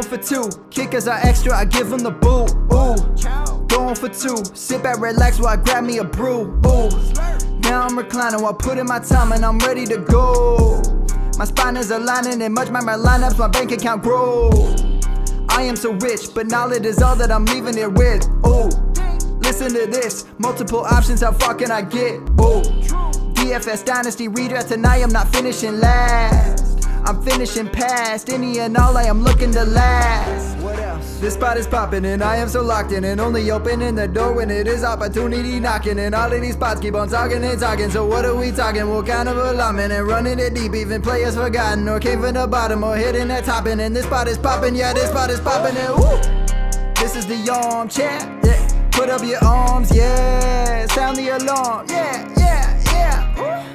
for two. Kickers are extra, I give them the boot. Ooh, going for two. Sit back, relax while I grab me a brew. Ooh, now I'm reclining while putting my time and I'm ready to go. My spine is aligning and much my lineups, my bank account grow. I am so rich, but knowledge is all that I'm leaving it with. Ooh, listen to this, multiple options, how far can I get? Ooh, DFS Dynasty Redraft, tonight I'm not finishing last. I'm finishing past any and all, I am looking to last. What else? This spot is popping and I am so locked in and only opening the door when it is opportunity knocking. And all of these spots keep on talking and talking. So what are we talking? What kind of alignment? And running it deep, even players forgotten or came from the bottom or hitting that top. And this spot is popping, yeah, this spot is popping. And woo! This is the armchair, yeah. Put up your arms, yeah. Sound the alarm, yeah, yeah, yeah. Woo!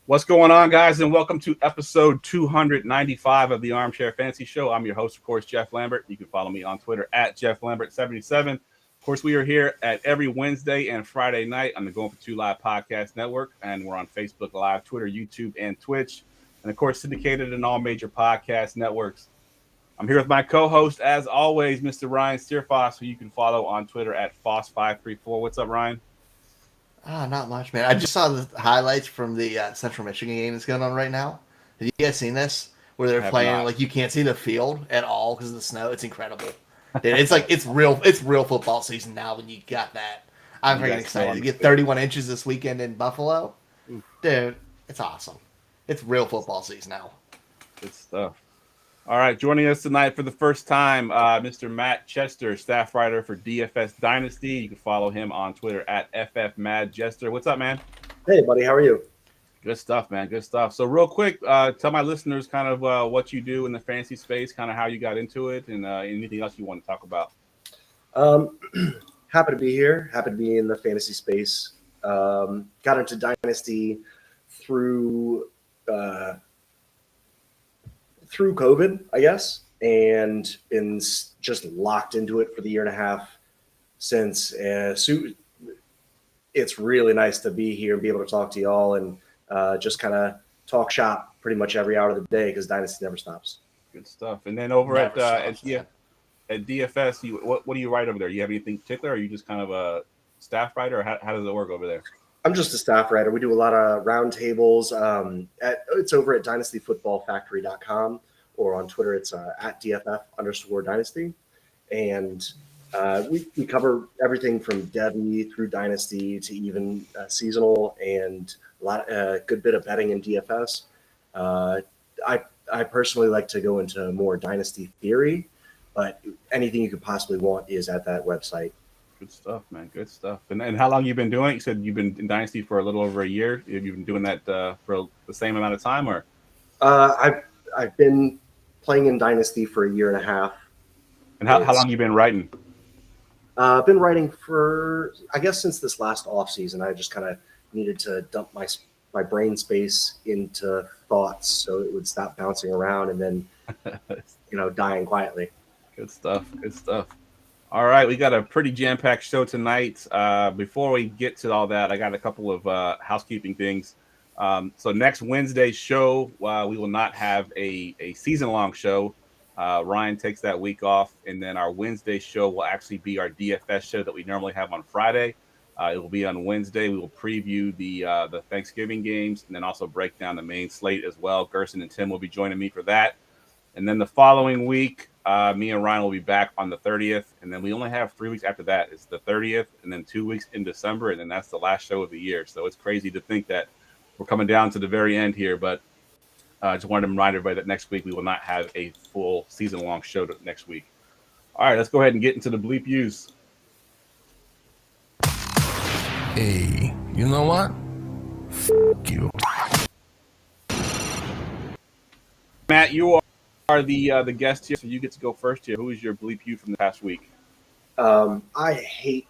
What's going on, guys, and welcome to episode 295 of the Armchair Fantasy Show. I'm your host, of course, Jeff Lambert. You can follow me on Twitter at JeffLambert77. Of course, we are here at every Wednesday and Friday night on the Going for Two Live podcast network, and we're on Facebook Live, Twitter, YouTube, and Twitch, and of course, syndicated in all major podcast networks. I'm here with my co-host, as always, Mr. Ryan Steerfoss, who you can follow on Twitter at Foss534. What's up, Ryan? Not much, man. I just saw the highlights from the Central Michigan game that's going on right now. Have you guys seen this? Where they're playing, like, you can't see the field at all because of the snow. It's incredible. Dude, it's like, it's real football season now when you got that. I'm very excited to get 31 inches this weekend in Buffalo. Dude, it's awesome. It's real football season now. Good stuff. All right, joining us tonight for the first time, Mr. Matt Chester, staff writer for DFS Dynasty. You can follow him on Twitter at FFMadJester. What's up, man? Hey, buddy. How are you? Good stuff, man. Good stuff. So real quick, tell my listeners kind of what you do in the fantasy space, kind of how you got into it, and anything else you want to talk about. Happy to be here. Happy to be in the fantasy space. Got into Dynasty through COVID, I guess, and been just locked into it for the year and a half since. So it's really nice to be here and be able to talk to y'all and just kind of talk shop pretty much every hour of the day because Dynasty never stops. Good stuff. And then over at DFS, what do you write over there? You have anything particular, or are you just kind of a staff writer, or how does it work over there? I'm just a staff writer. We do a lot of roundtables. It's over at dynastyfootballfactory.com, or on Twitter, it's at DFF_Dynasty. And we cover everything from Devy through Dynasty to even seasonal, and a good bit of betting in DFS. I personally like to go into more Dynasty theory, but anything you could possibly want is at that website. Good stuff, man. Good stuff. And how long you been doing it? You said you've been in Dynasty for a little over a year. Have you been doing that for the same amount of time, or? I've been playing in Dynasty for a year and a half. And how long you been writing? I've been writing for, I guess, since this last off season. I just kind of needed to dump my brain space into thoughts so it would stop bouncing around and then, dying quietly. Good stuff. Good stuff. All right, we got a pretty jam-packed show tonight. Before we get to all that, I got a couple of housekeeping things. So next Wednesday's show, we will not have a season-long show. Ryan takes that week off, and then our Wednesday show will actually be our DFS show that we normally have on Friday. It will be on Wednesday. We will preview the Thanksgiving games and then also break down the main slate as well. Gerson and Tim will be joining me for that. And then the following week, me and Ryan will be back on the 30th, and then we only have 3 weeks after that. It's the 30th, and then 2 weeks in December, and then that's the last show of the year. So it's crazy to think that we're coming down to the very end here, but I just wanted to remind everybody that next week we will not have a full season-long show next week. All right, let's go ahead and get into the bleep use. Hey, you know what? F*** you. Matt, you are the guest here, so you get to go first here. Who is your bleep you from the past week? I hate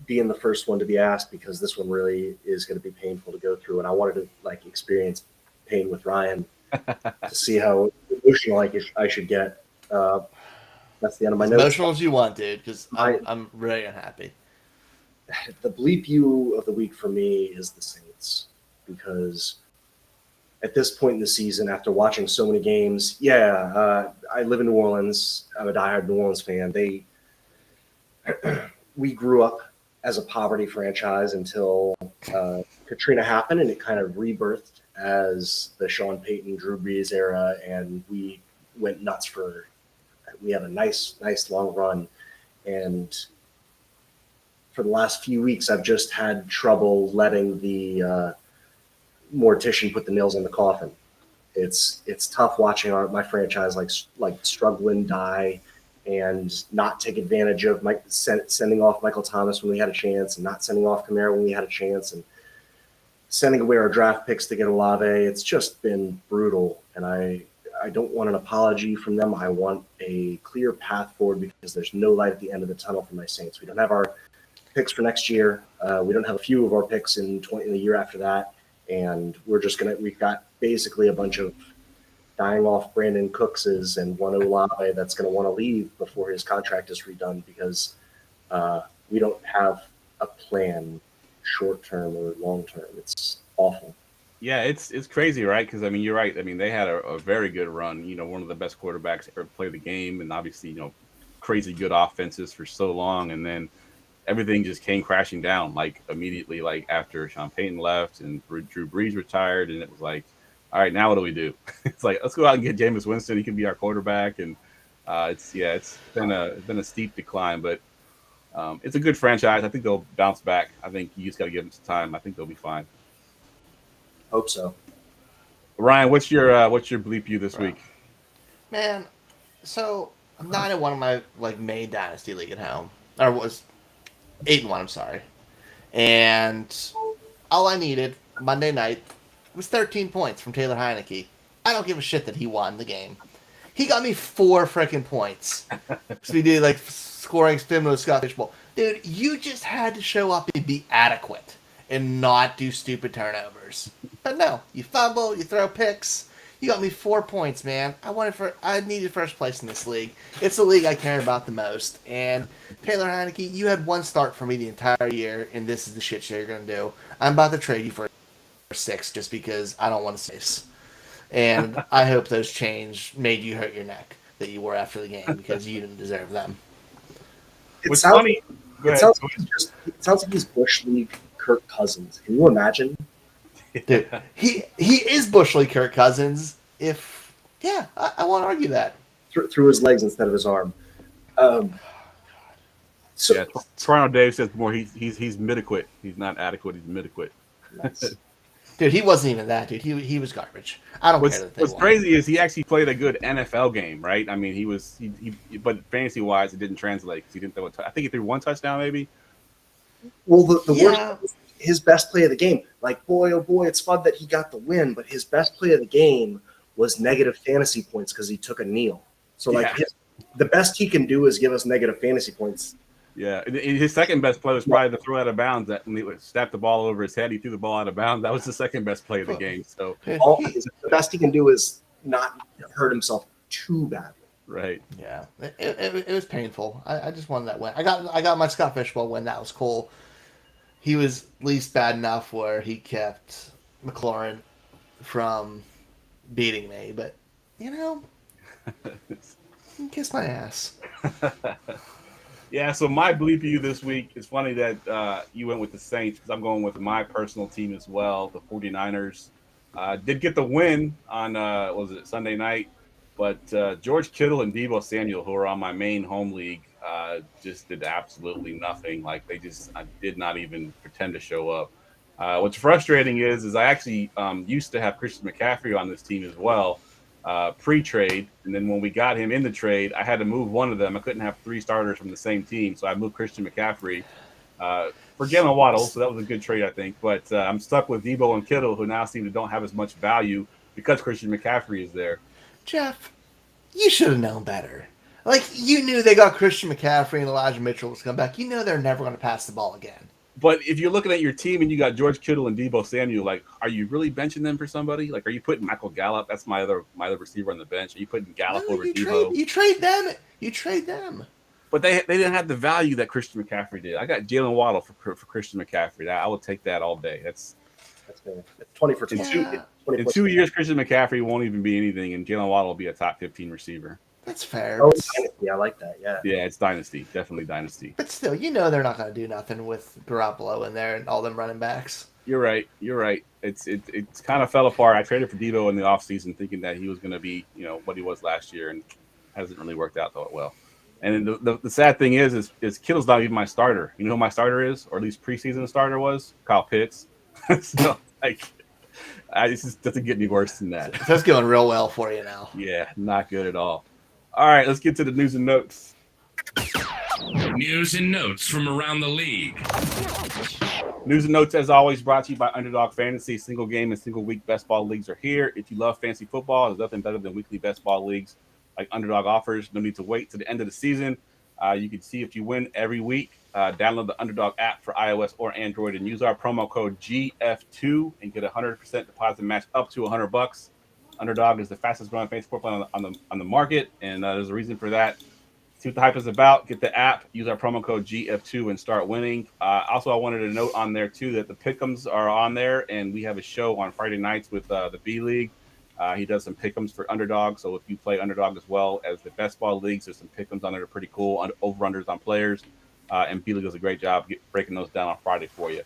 being the first one to be asked because this one really is going to be painful to go through, and I wanted to experience pain with Ryan to see how emotional I should get. That's the end of my notes. Emotional as you want, dude, because I'm really unhappy. The bleep you of the week for me is the Saints, because at this point in the season, after watching so many games, I live in New Orleans. I'm a diehard New Orleans fan. We grew up as a poverty franchise until Katrina happened, and it kind of rebirthed as the Sean Payton, Drew Brees era, and we went nuts we had a nice long run. And for the last few weeks, I've just had trouble letting the mortician put the nails in the coffin. It's tough watching my franchise like struggle and die, and not take advantage of sending off Michael Thomas when we had a chance, and not sending off Kamara when we had a chance, and sending away our draft picks to get Olave. It's just been brutal, and I don't want an apology from them. I want a clear path forward, because there's no light at the end of the tunnel for my Saints. We don't have our picks for next year. We don't have a few of our picks in the year after that. And we've got basically a bunch of dying off Brandon Cookses and one Olave that's going to want to leave before his contract is redone, because we don't have a plan short term or long term. It's awful. Yeah, it's crazy, right? Because, I mean, you're right. I mean, they had a very good run, one of the best quarterbacks ever play the game, and obviously, crazy good offenses for so long, and then everything just came crashing down like immediately, like after Sean Payton left and Drew Brees retired, and it was like, all right, now what do we do? It's like, let's go out and get Jameis Winston. He can be our quarterback, and it's been a steep decline, but it's a good franchise. I think they'll bounce back. I think you just got to give them some time. I think they'll be fine. Hope so. Ryan, what's your bleep you this week? Man, so I'm 9-1 in my main dynasty league at home, or was 8-1. I'm sorry, and all I needed Monday night was 13 points from Taylor Heineke. I don't give a shit that he won the game. He got me 4 freaking points. So we did scoring spin with Scott Fishbowl. Dude, you just had to show up and be adequate and not do stupid turnovers. But no, you fumble, you throw picks. You got me 4 points, man. I needed first place in this league. It's the league I care about the most. And Taylor Heineke, you had 1 start for me the entire year, and this is the shit show you're gonna do. I'm about to trade you for 6 just because I don't want to face. And I hope those chains made you hurt your neck that you wore after the game, because you didn't deserve them. It sounds like he's Bush League Kirk Cousins. Can you imagine? Dude, he is Bush League Kirk Cousins. I won't argue that. Through his legs instead of his arm. Toronto Dave says more. He's mid-equit. He's not adequate. He's mid-equit. Nice. Dude, he wasn't even that, dude. He was garbage. I don't care that they What's won. crazy is he actually played a good NFL game, right? I mean, but fantasy-wise, it didn't translate because he didn't throw I think he threw 1 touchdown, maybe. Well, the worst, his best play of the game. Boy, oh boy, it's fun that he got the win, but his best play of the game was negative fantasy points because he took a kneel. So, the best he can do is give us negative fantasy points. Yeah, his second best play was probably the throw out of bounds. That when he snapped the ball over his head, he threw the ball out of bounds. That was the second best play of the game. So the best he can do is not hurt himself too badly. Right. Yeah, it was painful. I just wanted that win. I got my Scott Fishbowl win. That was cool. He was at least bad enough where he kept McLaurin from beating me. But kiss my ass. Yeah, so my bleep you this week, it's funny that you went with the Saints because I'm going with my personal team as well, the 49ers. Did get the win on, Sunday night, but George Kittle and Deebo Samuel, who are on my main home league, just did absolutely nothing. I did not even pretend to show up. What's frustrating is I actually used to have Christian McCaffrey on this team as well. Pre-trade, and then when we got him in the trade, I had to move one of them. I couldn't have 3 starters from the same team, so I moved Christian McCaffrey for Jalen Waddle, so that was a good trade, I think. But I'm stuck with Debo and Kittle, who now seem to don't have as much value because Christian McCaffrey is there. Jeff, you should have known better. You knew they got Christian McCaffrey and Elijah Mitchell was coming back. You know they're never going to pass the ball again. But if you're looking at your team and you got George Kittle and Deebo Samuel, are you really benching them for somebody? Are you putting Michael Gallup? That's my other receiver on the bench. Are you putting Gallup over Deebo? You trade them. You trade them. But they didn't have the value that Christian McCaffrey did. I got Jalen Waddle for Christian McCaffrey. I will take that all day. That's fair. 20 for 20. Yeah. 20 In plus 2 years, Christian McCaffrey won't even be anything, and Jalen Waddle will be a top 15 receiver. That's fair. Oh, But, dynasty. I like that. Yeah. Yeah, it's dynasty, definitely dynasty. but still, they're not going to do nothing with Garoppolo in there and all them running backs. You're right. It's kind of fell apart. I traded for Debo in the offseason thinking that he was going to be, what he was last year, and hasn't really worked out that well. And the sad thing is Kittle's not even my starter. You know who my starter is, or at least preseason starter was? Kyle Pitts. So, it just doesn't get any worse than that. So that's going real well for you now. Yeah, not good at all. All right, let's get to the news and notes. News and notes from around the league. News and notes, as always, brought to you by Underdog Fantasy. Single game and single week best ball leagues are here. If you love fantasy football, there's nothing better than weekly best ball leagues like Underdog offers. No need to wait to the end of the season. You can see if you win every week. Download the Underdog app for iOS or Android and use our promo code GF2 and get a 100% deposit match up to $100. Underdog is the fastest growing fantasy football on the market, and there's a reason for that. See what the hype is about. Get the app, use our promo code GF2, and start winning. Also, I wanted to note on there, too, that the pick'ems are on there, and we have a show on Friday nights with the B League. He does some pick'ems for Underdog, so if you play Underdog as well as the best ball leagues, there's some pick'ems on there that are pretty cool, over-unders on players, and B League does a great job breaking those down on Friday for you.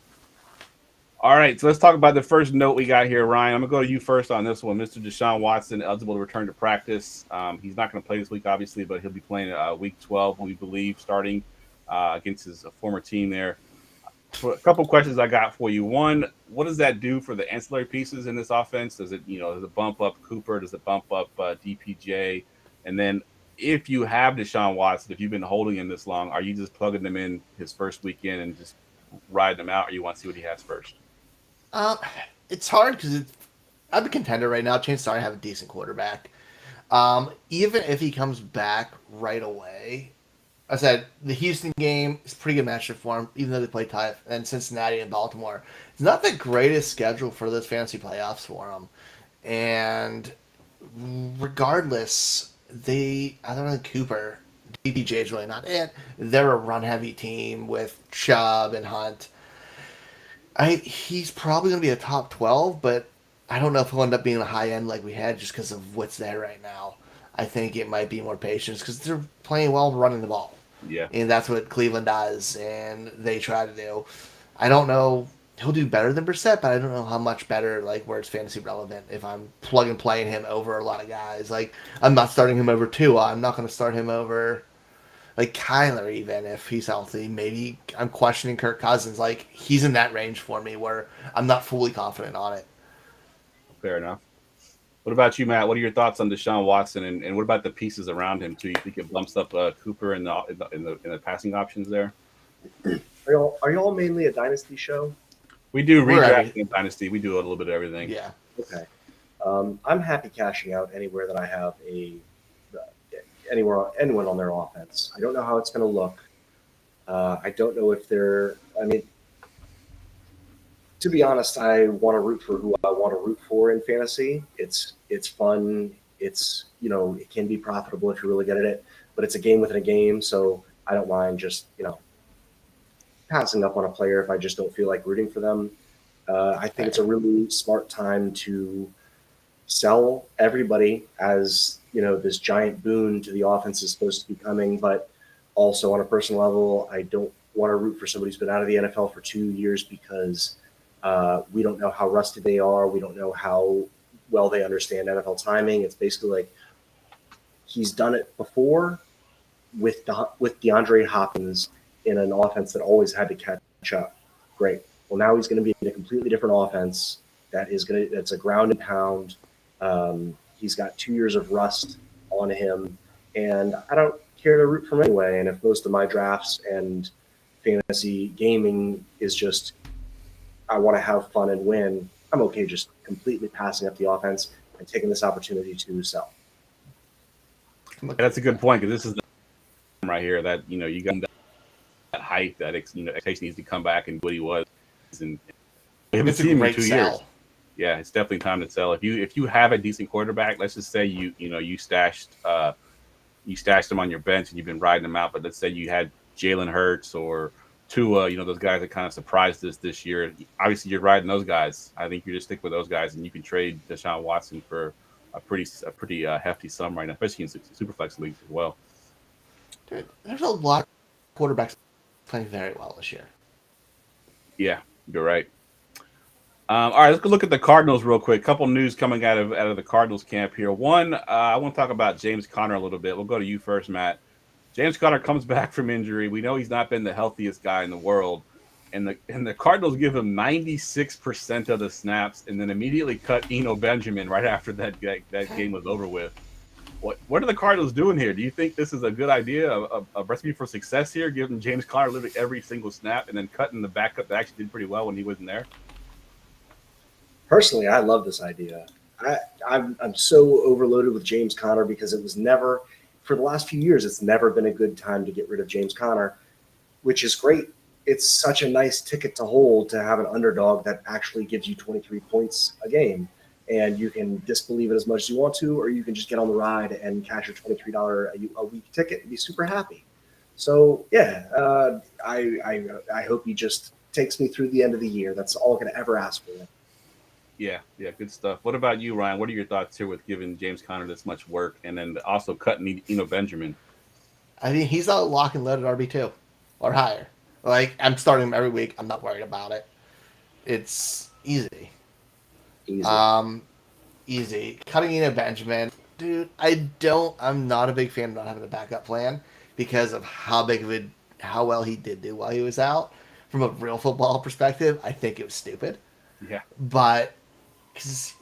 All right, so let's talk about the first note we got here, Ryan. I'm going to go to you first on this one. Mr. Deshaun Watson, eligible to return to practice. He's not going to play this week, obviously, but he'll be playing week 12, we believe, starting against his former team there. So a couple questions I got for you. One, what does that do for the ancillary pieces in this offense? Does it bump up Cooper? Does it bump up DPJ? And then if you have Deshaun Watson, if you've been holding him this long, are you just plugging them in his first weekend and just riding him out, or you want to see what he has first? It's hard because I'm a contender right now. Chances are I have a decent quarterback. Even if he comes back right away, I said the Houston game is a pretty good matchup for him, even though they play tough. And Cincinnati and Baltimore, it's not the greatest schedule for those fantasy playoffs for him. And regardless, other than Cooper, DPJ is really not it. They're a run-heavy team with Chubb and Hunt. He's probably going to be a top 12, but I don't know if he'll end up being a high end like we had just because of what's there right now. I think it might be more patience because they're playing well running the ball. Yeah. And that's what Cleveland does, and they try to do. I don't know. He'll do better than Brissett, but I don't know how much better, where it's fantasy relevant if I'm plug and playing him over a lot of guys. I'm not starting him over Tua. I'm not going to start him over Kyler, even if he's healthy. Maybe I'm questioning Kirk Cousins. He's in that range for me where I'm not fully confident on it. Fair enough. What about you, Matt? What are your thoughts on Deshaun Watson, and what about the pieces around him too? You think it bumps up Cooper in the passing options there? Are y'all mainly a dynasty show? We do redraft in dynasty. We do a little bit of everything. Yeah. Okay. I'm happy cashing out anywhere that I have anyone on their offense. I don't know how it's going to look. I don't know if to be honest, I want to root for who I want to root for in fantasy. It's fun. It can be profitable if you're really good at it, but it's a game within a game. So I don't mind just, passing up on a player if I just don't feel like rooting for them. I think it's a really smart time to sell everybody as, this giant boon to the offense is supposed to be coming. But also on a personal level, I don't want to root for somebody who's been out of the NFL for 2 years because we don't know how rusty they are. We don't know how well they understand NFL timing. It's basically he's done it before with DeAndre Hopkins in an offense that always had to catch up. Great. Well, now he's going to be in a completely different offense that's a ground and pound. He's got 2 years of rust on him, and I don't care to root for him anyway. And if most of my drafts and fantasy gaming is just I want to have fun and win, I'm okay just completely passing up the offense and taking this opportunity to sell. That's a good point, because this is the right here that you got that hype that expectation needs to come back and what he was, and we haven't seen him in 2 years. Yeah, it's definitely time to sell. If you have a decent quarterback, let's just say you stashed him on your bench and you've been riding him out, but let's say you had Jalen Hurts or Tua, those guys that kind of surprised us this year. Obviously, you're riding those guys. I think you just stick with those guys, and you can trade Deshaun Watson for a pretty hefty sum right now, especially in superflex leagues as well. Dude, there's a lot of quarterbacks playing very well this year. Yeah, you're right. All right, let's go look at the Cardinals real quick. Couple news coming out of the Cardinals camp here. One, I want to talk about James Conner a little bit. We'll go to you first, Matt. James Conner comes back from injury. We know he's not been the healthiest guy in the world, and the Cardinals give him 96% of the snaps, and then immediately cut Eno Benjamin right after that game was over with. What are the Cardinals doing here? Do you think this is a good idea, a recipe for success here, giving James Conner literally every single snap and then cutting the backup that actually did pretty well when he wasn't there? Personally, I love this idea. I'm so overloaded with James Conner because it was never, for the last few years, it's never been a good time to get rid of James Conner, which is great. It's such a nice ticket to hold to have an underdog that actually gives you 23 points a game. And you can disbelieve it as much as you want to, or you can just get on the ride and cash your $23 a week ticket and be super happy. So, yeah, I hope he just takes me through the end of the year. That's all I can ever ask for. Yeah, good stuff. What about you, Ryan? What are your thoughts here with giving James Conner this much work and then also cutting Eno Benjamin? I mean, he's a lock and loaded RB2 or higher. Like, I'm starting him every week. I'm not worried about it. It's easy. Easy. Cutting Eno Benjamin, dude. I'm not a big fan of not having a backup plan because of how well he did do while he was out. From a real football perspective, I think it was stupid. Yeah, but because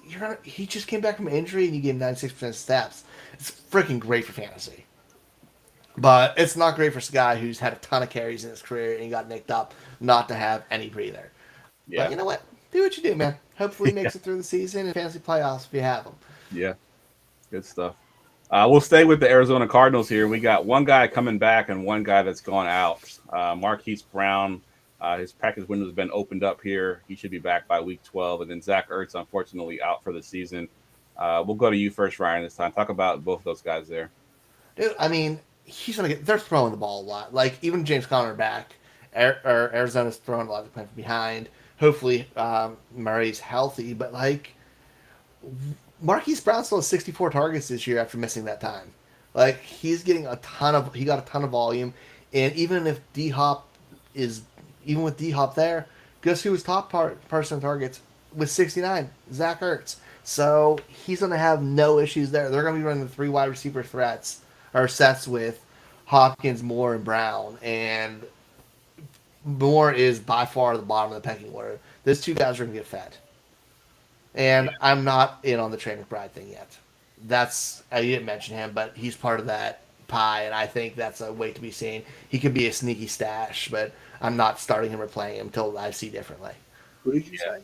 he just came back from injury and you gave him 96% snaps, it's freaking great for fantasy. But it's not great for a guy who's had a ton of carries in his career and he got nicked up not to have any breather. Yeah. But you know what? Do what you do, man. Hopefully he makes it through the season and fantasy playoffs if you have him. Yeah, good stuff. We'll stay with the Arizona Cardinals here. We got one guy coming back and one guy that's gone out. Marquise Brown. His practice window has been opened up here. He should be back by week 12. And then Zach Ertz, unfortunately, out for the season. We'll go to you first, Ryan, this time. Talk about both those guys there. Dude, I mean, they're throwing the ball a lot. Like, even James Conner back, Arizona's throwing a lot of the from behind. Hopefully, Murray's healthy. But, like, Marquise Brown still has 64 targets this year after missing that time. Like, he got a ton of volume. And even if even with D-Hop there, guess who was top person targets with 69? Zach Ertz. So he's going to have no issues there. They're going to be running the 3 wide receiver sets with Hopkins, Moore, and Brown. And Moore is by far the bottom of the pecking order. Those 2 guys are going to get fed. And I'm not in on the Trey McBride thing yet. You didn't mention him, but he's part of that pie, and I think that's a wait to be seen. He could be a sneaky stash, but I'm not starting him or playing him until I see differently. Who did you say?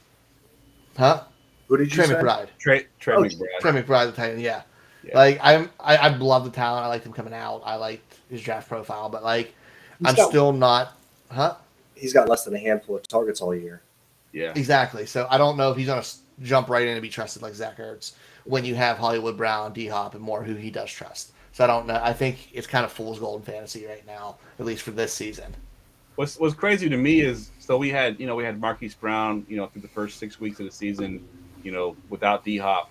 Huh? Who did you say? McBride. Trey McBride. Trey McBride, the Titan, yeah. Like, I love the talent. I liked him coming out. I liked his draft profile, but, like, still not... Huh? He's got less than a handful of targets all year. Yeah. Exactly. So I don't know if he's going to jump right in and be trusted like Zach Ertz when you have Hollywood Brown, D-Hop, and more who he does trust. So I don't know. I think it's kind of fool's gold in fantasy right now, at least for this season. What's crazy to me is, so we had Marquise Brown, through the first 6 weeks of the season, without D-Hop.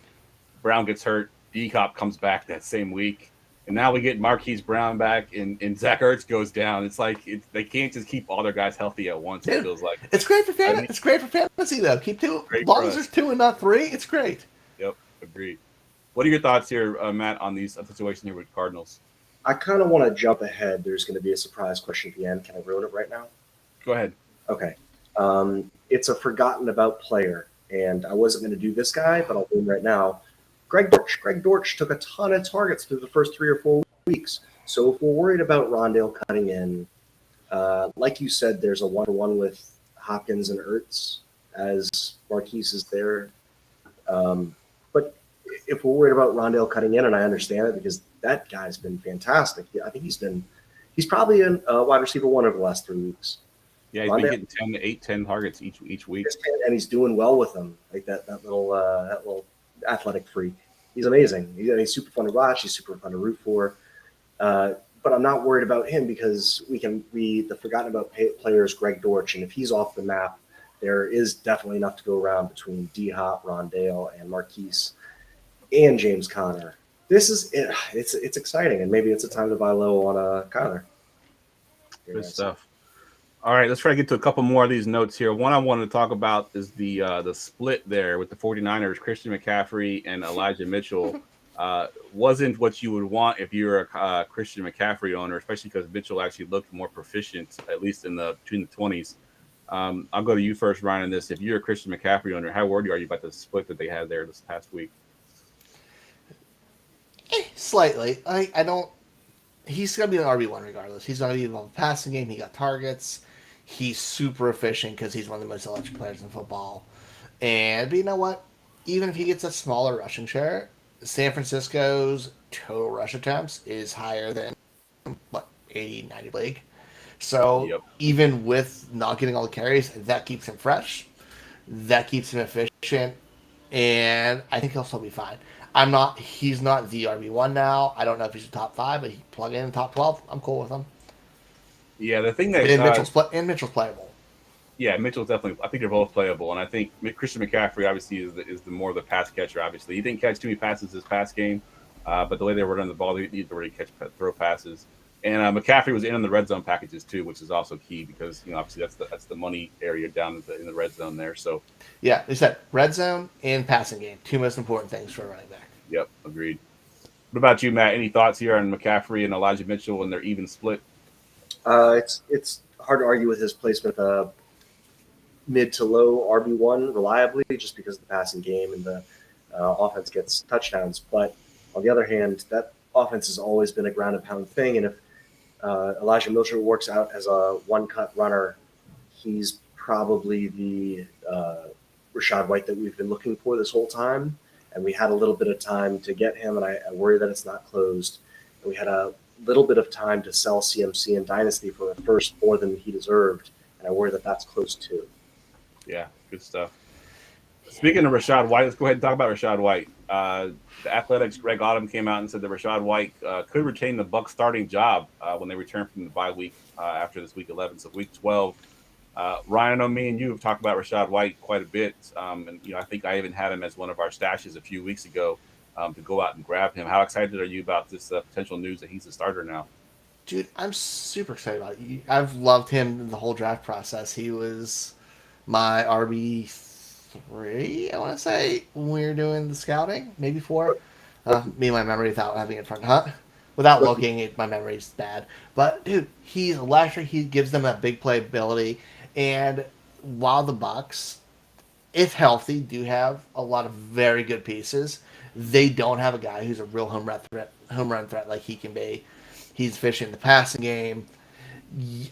Brown gets hurt. D-Hop comes back that same week. And now we get Marquise Brown back and Zach Ertz goes down. It's like they can't just keep all their guys healthy at once. It feels like it's great for fantasy. It's great for fantasy though. Keep 2 as long as there's 2 and not 3. It's great. Yep, agreed. What are your thoughts here, Matt, on these situation here with Cardinals? I kind of want to jump ahead. There's going to be a surprise question at the end. Can I ruin it right now? Go ahead. Okay. It's a forgotten about player, and I wasn't going to do this guy, but I'll do him right now. Greg Dortch. Greg Dortch took a ton of targets through the first 3 or 4 weeks. So if we're worried about Rondale cutting in, like you said, there's a 1-to-1 with Hopkins and Ertz as Marquise is there. But if we're worried about Rondale cutting in, and I understand it because that guy's been fantastic. I think he's probably in wide receiver 1 over the last 3 weeks. Yeah, he's been getting 10 targets each week, and he's doing well with them. Like that little athletic freak. He's amazing. He's super fun to watch. He's super fun to root for. but I'm not worried about him because the forgotten about players, Greg Dortch, and if he's off the map, there is definitely enough to go around between D-Hop, Rondale, and Marquise, and James Conner. This is it. It's exciting, and maybe it's a time to buy low on Conner. Good stuff. All right, let's try to get to a couple more of these notes here. One I wanted to talk about is the split there with the 49ers, Christian McCaffrey and Elijah Mitchell. Wasn't what you would want if you're a Christian McCaffrey owner, especially because Mitchell actually looked more proficient, at least between the 20s. I'll go to you first, Ryan, on this. If you're a Christian McCaffrey owner, how worried are you about the split that they had there this past week? Slightly. I don't. He's going to be an RB1 regardless. He's going to be involved in the passing game. He got targets. He's super efficient because he's one of the most electric players in football. But you know what? Even if he gets a smaller rushing share, San Francisco's total rush attempts is higher than, 80, 90 league. So even with not getting all the carries, that keeps him fresh. That keeps him efficient. And I think he'll still be fine. He's not the RB1 now. I don't know if he's a top 5, but he plug in the top 12. I'm cool with him. Yeah, the thing that Mitchell's playable. Yeah, Mitchell's definitely. I think they're both playable, and I think Christian McCaffrey obviously is the more the pass catcher. Obviously, he didn't catch too many passes this past game, but the way they were running the ball, they need to really throw passes. And McCaffrey was in the red zone packages too, which is also key because obviously that's the money area down in the red zone there. So yeah, they said red zone and passing game, 2 most important things for a running back. Yep, agreed. What about you, Matt? Any thoughts here on McCaffrey and Elijah Mitchell and their even split? It's hard to argue with his placement mid to low RB1 reliably just because of the passing game and the offense gets touchdowns. But on the other hand, that offense has always been a ground and pound thing. And if Elijah Mitchell works out as a one-cut runner, he's probably the Rachaad White that we've been looking for this whole time. And we had a little bit of time to get him, and I worry that it's not closed. And we had a little bit of time to sell CMC and Dynasty for a first more than he deserved, and I worry that that's close too. Yeah, good stuff. Speaking of Rachaad White, let's go ahead and talk about Rachaad White. The Athletics' Greg Autumn came out and said that Rachaad White could retain the Bucs starting job when they return from the bye week after this week 11. So week 12. Ryan, I know me and you have talked about Rachaad White quite a bit, and I think I even had him as one of our stashes a few weeks ago to go out and grab him. How excited are you about this potential news that he's a starter now? Dude, I'm super excited about it. I've loved him the whole draft process. He was my RB3, I want to say, when we were doing the scouting, maybe 4. Me and my memory without having it in front, without looking, my memory's bad. But dude, he's electric. He gives them that big playability. And while the Bucs, if healthy, do have a lot of very good pieces, they don't have a guy who's a real home run threat like he can be. He's efficient in the passing game.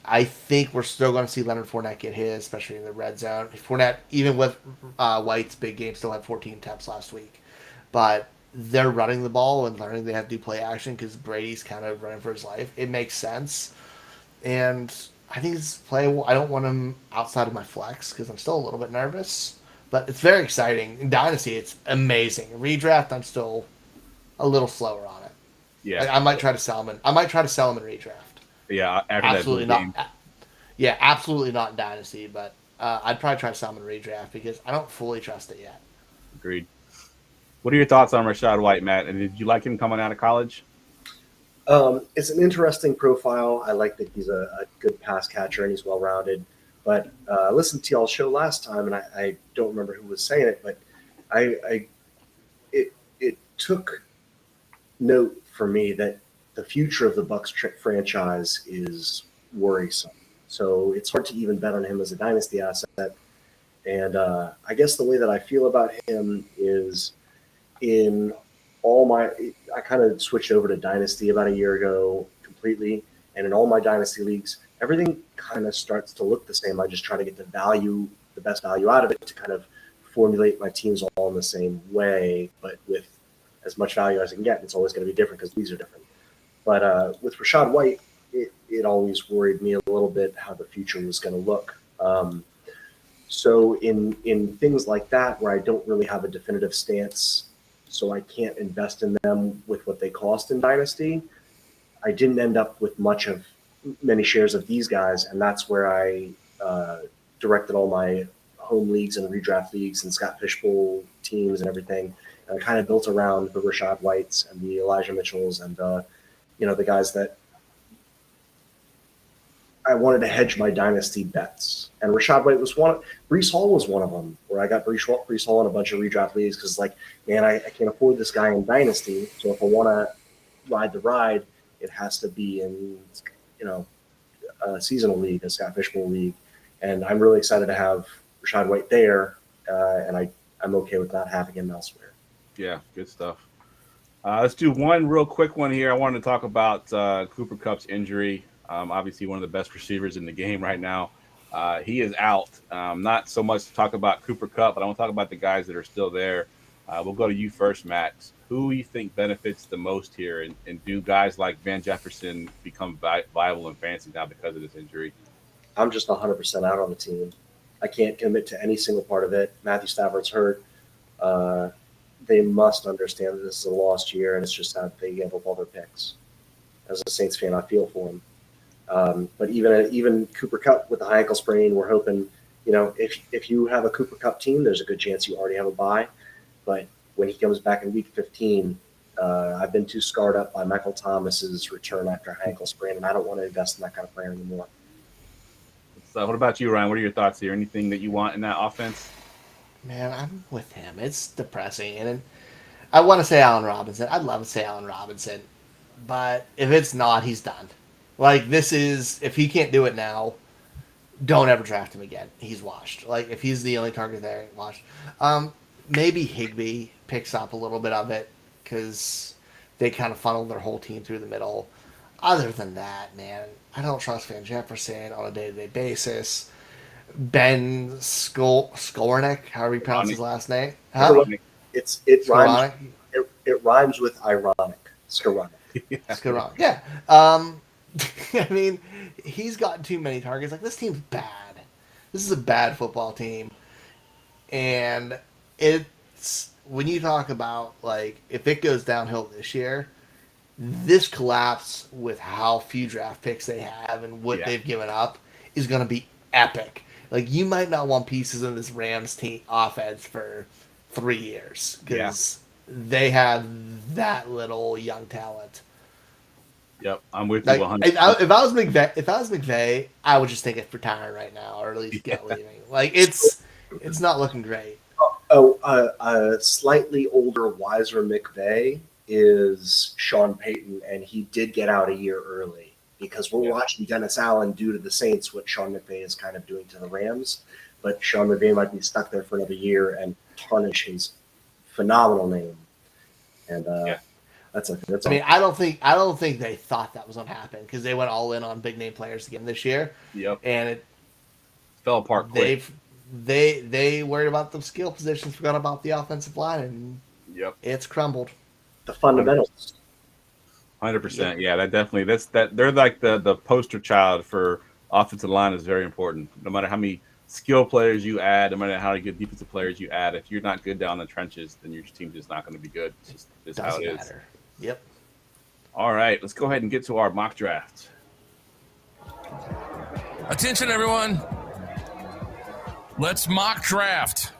I think we're still going to see Leonard Fournette get his, especially in the red zone. Fournette, even with White's big game, still had 14 attempts last week. But they're running the ball and learning they have to do play action because Brady's kind of running for his life. It makes sense. And I think it's playable. I don't want him outside of my flex because I'm still a little bit nervous. But it's very exciting. In Dynasty, it's amazing. In Redraft, I'm still a little slower on it. Yeah, I might try to sell him in Redraft. Yeah, absolutely not. Yeah, absolutely not in Dynasty, but I'd probably try to sell him in Redraft because I don't fully trust it yet. Agreed. What are your thoughts on Rachaad White, Matt? And did you like him coming out of college? It's an interesting profile. I like that he's a good pass catcher and he's well-rounded. But I listened to y'all's show last time, and I don't remember who was saying it, but it took note for me that the future of the Bucs franchise is worrisome. So it's hard to even bet on him as a dynasty asset. And I guess the way that I feel about him is I kind of switched over to Dynasty about a year ago completely. And in all my Dynasty leagues, everything kind of starts to look the same. I just try to get the best value out of it to kind of formulate my teams all in the same way, but with as much value as I can get. It's always going to be different because these are different. But with Rachaad White, it always worried me a little bit how the future was going to look. So in things like that where I don't really have a definitive stance, so I can't invest in them with what they cost in Dynasty, I didn't end up with many shares of these guys, and that's where I directed all my home leagues and redraft leagues and Scott Fishbowl teams and everything. And I kind of built around the Rashad Whites and the Elijah Mitchells and the guys that I wanted to hedge my dynasty bets. And Rashad White was one. Breece Hall was one of them, where I got Breece Hall in a bunch of redraft leagues because, like, man, I can't afford this guy in dynasty. So if I want to ride the ride, it has to be in, a seasonal league, a Scott Fishbowl league. And I'm really excited to have Rashad White there, and I'm okay with not having him elsewhere. Yeah, good stuff. Let's do one real quick one here. I wanted to talk about Cooper Kupp's injury. Obviously, one of the best receivers in the game right now. He is out. Not so much to talk about Cooper Kupp, but I want to talk about the guys that are still there. We'll go to you first, Matt. Who you think benefits the most here, and do guys like Van Jefferson become viable in fantasy now because of this injury? I'm just 100% out on the team. I can't commit to any single part of it. Matthew Stafford's hurt. They must understand that this is a lost year, and it's just how they gave up all their picks. As a Saints fan, I feel for him. But even Cooper Kupp with the high ankle sprain, we're hoping, if you have a Cooper Kupp team, there's a good chance you already have a bye. But when he comes back in week 15, I've been too scarred up by Michael Thomas's return after a high ankle sprain, and I don't want to invest in that kind of player anymore. So what about you, Ryan? What are your thoughts here? Anything that you want in that offense? Man, I'm with him. It's depressing. And I want to say Allen Robinson. I'd love to say Allen Robinson. But if it's not, he's done. Like, this is, if he can't do it now, don't ever draft him again. He's washed. Like, if he's the only target there, washed. Maybe Higbee picks up a little bit of it because they kind of funneled their whole team through the middle. Other than that, man, I don't trust Van Jefferson on a day-to-day basis. Ben Skolnick, however you pronounce his last name. Huh? It rhymes with ironic. Skolnick. Skolnick. Yeah. I mean, he's gotten too many targets. Like, this team's bad. This is a bad football team. And it's, when you talk about, like, if it goes downhill this year, this collapse with how few draft picks they have and what they've given up is going to be epic. Like, you might not want pieces in this Rams team offense for 3 years because they have that little young talent. Yep, I'm with you 100%. If I was McVay, I would just think it's retiring right now, or at least get leaving. Like, it's not looking great. A slightly older, wiser McVay is Sean Payton, and he did get out a year early because we're watching Dennis Allen do to the Saints what Sean McVay is kind of doing to the Rams. But Sean McVay might be stuck there for another year and tarnish his phenomenal name. And that's I mean, I don't think they thought that was going to happen because they went all in on big name players again this year. Yep. And it fell apart quick. They worried about the skill positions, forgot about the offensive line, and it's crumbled. The fundamentals. 100%. Yeah, that definitely. They're like the poster child for offensive line is very important. No matter how many skill players you add, no matter how many good defensive players you add, if you're not good down the trenches, then your team's just not going to be good. It's just how it is. Matter. Yep. All right, let's go ahead and get to our mock draft. Attention, everyone. Let's mock draft.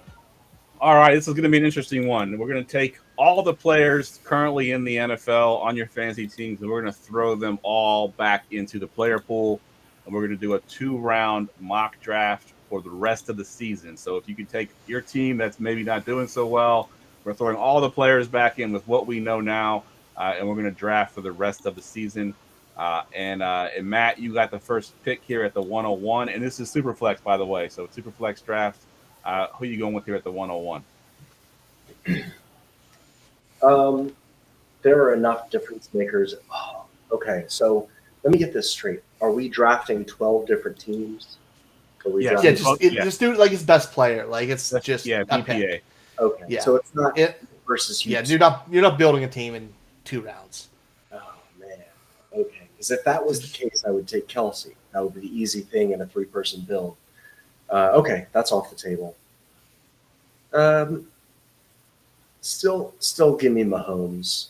All right, this is going to be an interesting one. We're going to take all the players currently in the NFL on your fantasy teams, and we're going to throw them all back into the player pool, and we're going to do a 2-round mock draft for the rest of the season. So if you can take your team that's maybe not doing so well, we're throwing all the players back in with what we know now, and we're going to draft for the rest of the season. And Matt, you got the first pick here at the 101, and this is Superflex, by the way. So Superflex draft. Who are you going with here at the 101? There are enough difference makers. Oh, okay, so let me get this straight. Are we drafting 12 different teams? Just do it like his best player. Like it's just BPA. Okay, yeah. So it's not versus you. Yeah, you're not building a team in 2 rounds. Oh man. Okay, because if that was the case, I would take Kelsey. That would be the easy thing in a 3-person build. Okay, that's off the table. Still give me Mahomes.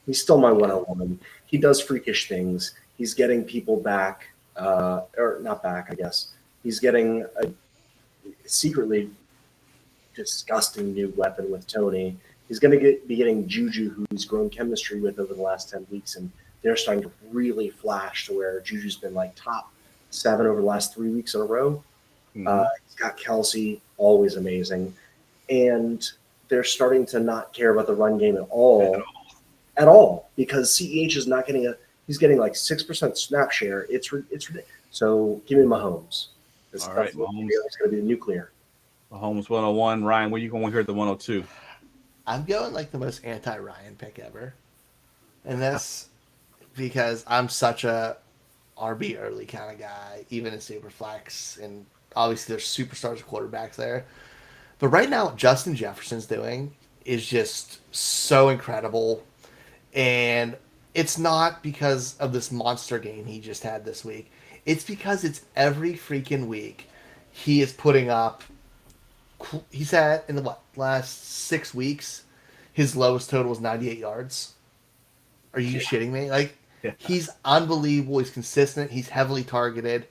He's still my 101. He does freakish things. He's getting people back, or not back, I guess. He's getting a secretly disgusting new weapon with Tony. He's going to be getting Juju, who he's grown chemistry with over the last 10 weeks, and they're starting to really flash to where Juju's been like top 7 over the last 3 weeks in a row. He's got Kelsey, always amazing. And they're starting to not care about the run game at all, because CEH is not getting he's getting like 6% snap share. It's ridiculous. So give me Mahomes. All right, Mahomes. It's going to be the nuclear. Mahomes 101. Ryan, where you going here at the 102? I'm going like the most anti-Ryan pick ever. And that's because I'm such a RB early kind of guy, even in Superflex. And obviously there's superstars quarterbacks there. But right now, what Justin Jefferson's doing is just so incredible. And it's not because of this monster game he just had this week. It's because it's every freaking week he is putting up. He's had in the last 6 weeks, his lowest total was 98 yards. Are you shitting me? Like, he's unbelievable. He's consistent. He's heavily targeted.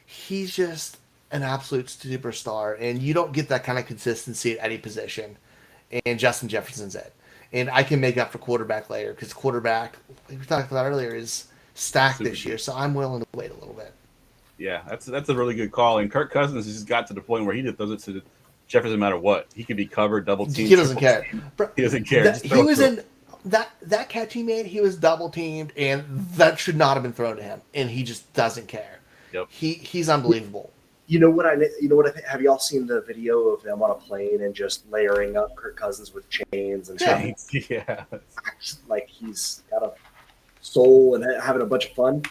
He's just an absolute superstar, and you don't get that kind of consistency at any position. And Justin Jefferson's it. And I can make up for quarterback later, because quarterback, like we talked about earlier, is stacked this year. So I'm willing to wait a little bit. Yeah, that's a really good call. And Kirk Cousins just got to the point where he just throws it to Jefferson no matter what. He could be covered, double teamed. He doesn't care. He doesn't care. He was in that catch he made. He was double teamed, and that should not have been thrown to him. And he just doesn't care. Yep. He's unbelievable. You know what I think? Have y'all seen the video of them on a plane and just layering up Kirk Cousins with chains and stuff? Yeah. Like he's got a soul and having a bunch of fun.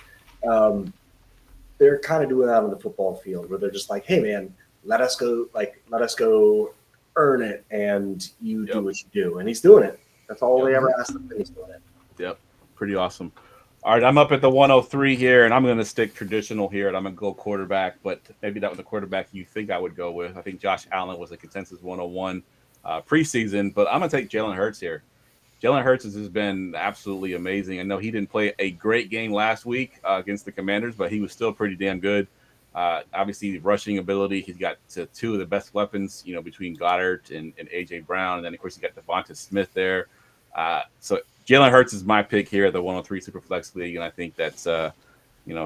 They're kind of doing that on the football field, where they're just like, "Hey, man, let us go earn it, and you do what you do." And he's doing it. That's all they ever asked him, and he's doing it. Yep, pretty awesome. All right, I'm up at the 103 here, and I'm going to stick traditional here, and I'm going to go quarterback, but maybe that was the quarterback you think I would go with. I think Josh Allen was a consensus 101 preseason, but I'm going to take Jalen Hurts here. Jalen Hurts has been absolutely amazing. I know he didn't play a great game last week against the Commanders, but he was still pretty damn good. Obviously, the rushing ability, he's got two of the best weapons, between Goddard and A.J. Brown, and then, of course, you got Devonta Smith there. So Jalen Hurts is my pick here at the 103 Superflex League, and I think that's,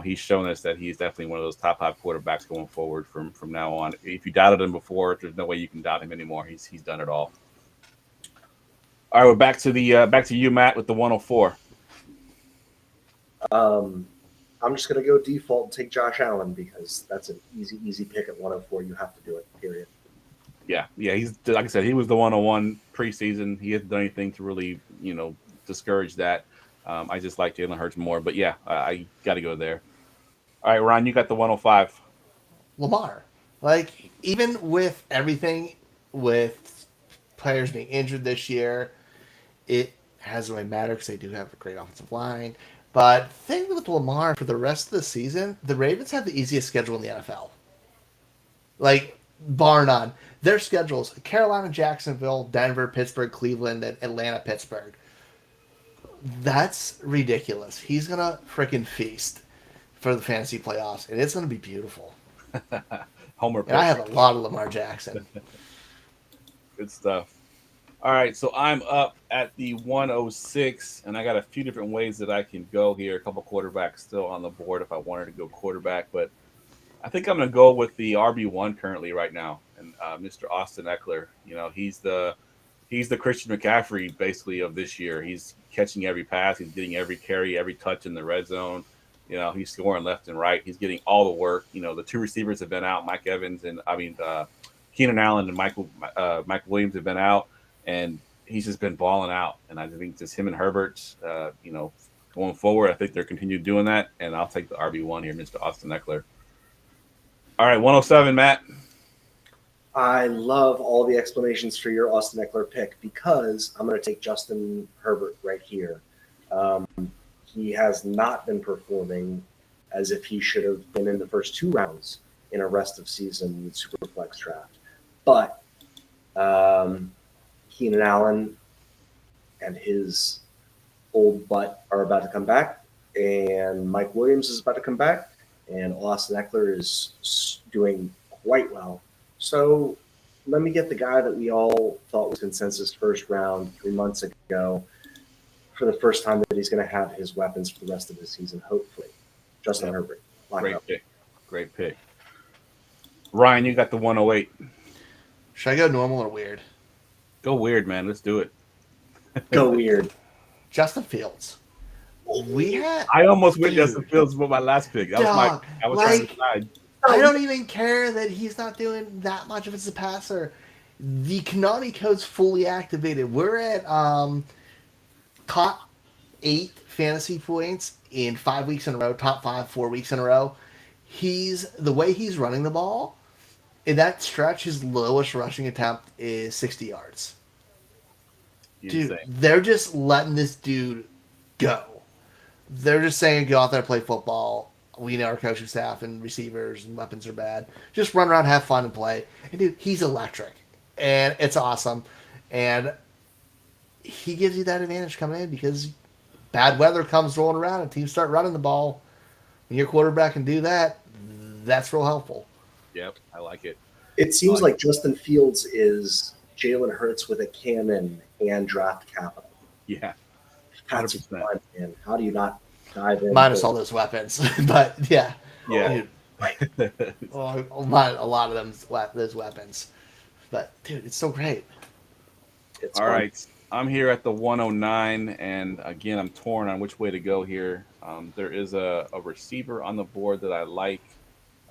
he's shown us that he's definitely one of those top 5 quarterbacks going forward from now on. If you doubted him before, there's no way you can doubt him anymore. He's done it all. All right, we're back to you, Matt, with the 104. I'm just going to go default and take Josh Allen, because that's an easy pick at 104. You have to do it, period. Yeah. He's, like I said, he was the 101 preseason. He hasn't done anything to really, discourage that. I just like Jalen Hurts more, but yeah, I got to go there. All right, Ron, you got the 105. Lamar, like, even with everything, with players being injured this year, it hasn't really mattered because they do have a great offensive line. But the thing with Lamar for the rest of the season, the Ravens have the easiest schedule in the NFL. Like, bar none. Their schedules: Carolina, Jacksonville, Denver, Pittsburgh, Cleveland, and Atlanta, Pittsburgh. That's ridiculous. He's going to freaking feast for the fantasy playoffs, and it's going to be beautiful. Homer. And I have a lot of Lamar Jackson. Good stuff. All right, so I'm up at the 106, and I got a few different ways that I can go here. A couple quarterbacks still on the board if I wanted to go quarterback, but I think I'm going to go with the RB1 currently right now, and Mr. Austin Eckler. He's the Christian McCaffrey basically of this year. He's catching every pass, he's getting every carry, every touch in the red zone. He's scoring left and right. He's getting all the work. The 2 receivers have been out, Mike Evans and Keenan Allen and Michael Williams have been out. And he's just been balling out. And I think just him and Herbert, going forward, I think they're continue doing that. And I'll take the RB1 here, Mr. Austin Eckler. All right, 107, Matt. I love all the explanations for your Austin Eckler pick, because I'm going to take Justin Herbert right here. He has not been performing as if he should have been in the first 2 rounds in a rest of season Superflex draft. But Keenan Allen and his old butt are about to come back, and Mike Williams is about to come back, and Austin Eckler is doing quite well. So let me get the guy that we all thought was consensus first round 3 months ago for the first time that he's going to have his weapons for the rest of the season, hopefully. Justin Herbert. Great pick. Great pick. Ryan, you got the 108. Should I go normal or weird? Go weird, man. Let's do it. Go weird. Justin Fields. I almost went Justin Fields for my last pick. That was I was trying to decide. I don't even care that he's not doing that much of it as a passer. The Konami code's fully activated. We're at top 8 fantasy points in 5 weeks in a row, top 5 4 weeks in a row. The way he's running the ball, in that stretch, his lowest rushing attempt is 60 yards. Dude, they're just letting this dude go. They're just saying, go out there and play football. We know our coaching staff and receivers and weapons are bad. Just run around, have fun, and play. And dude, he's electric. And it's awesome. And he gives you that advantage coming in because bad weather comes rolling around and teams start running the ball. When your quarterback can do that, that's real helpful. Yep, I like it. It seems like Justin Fields is Jalen Hurts with a cannon and draft capital. Yeah. That's fun, man. How do you not dive in? Minus all those weapons. But yeah. Yeah. Dude, a lot of them, those weapons. But dude, it's so great. It's all fun. right. I'm here at the 109, and again, I'm torn on which way to go here. There is a receiver on the board that I like,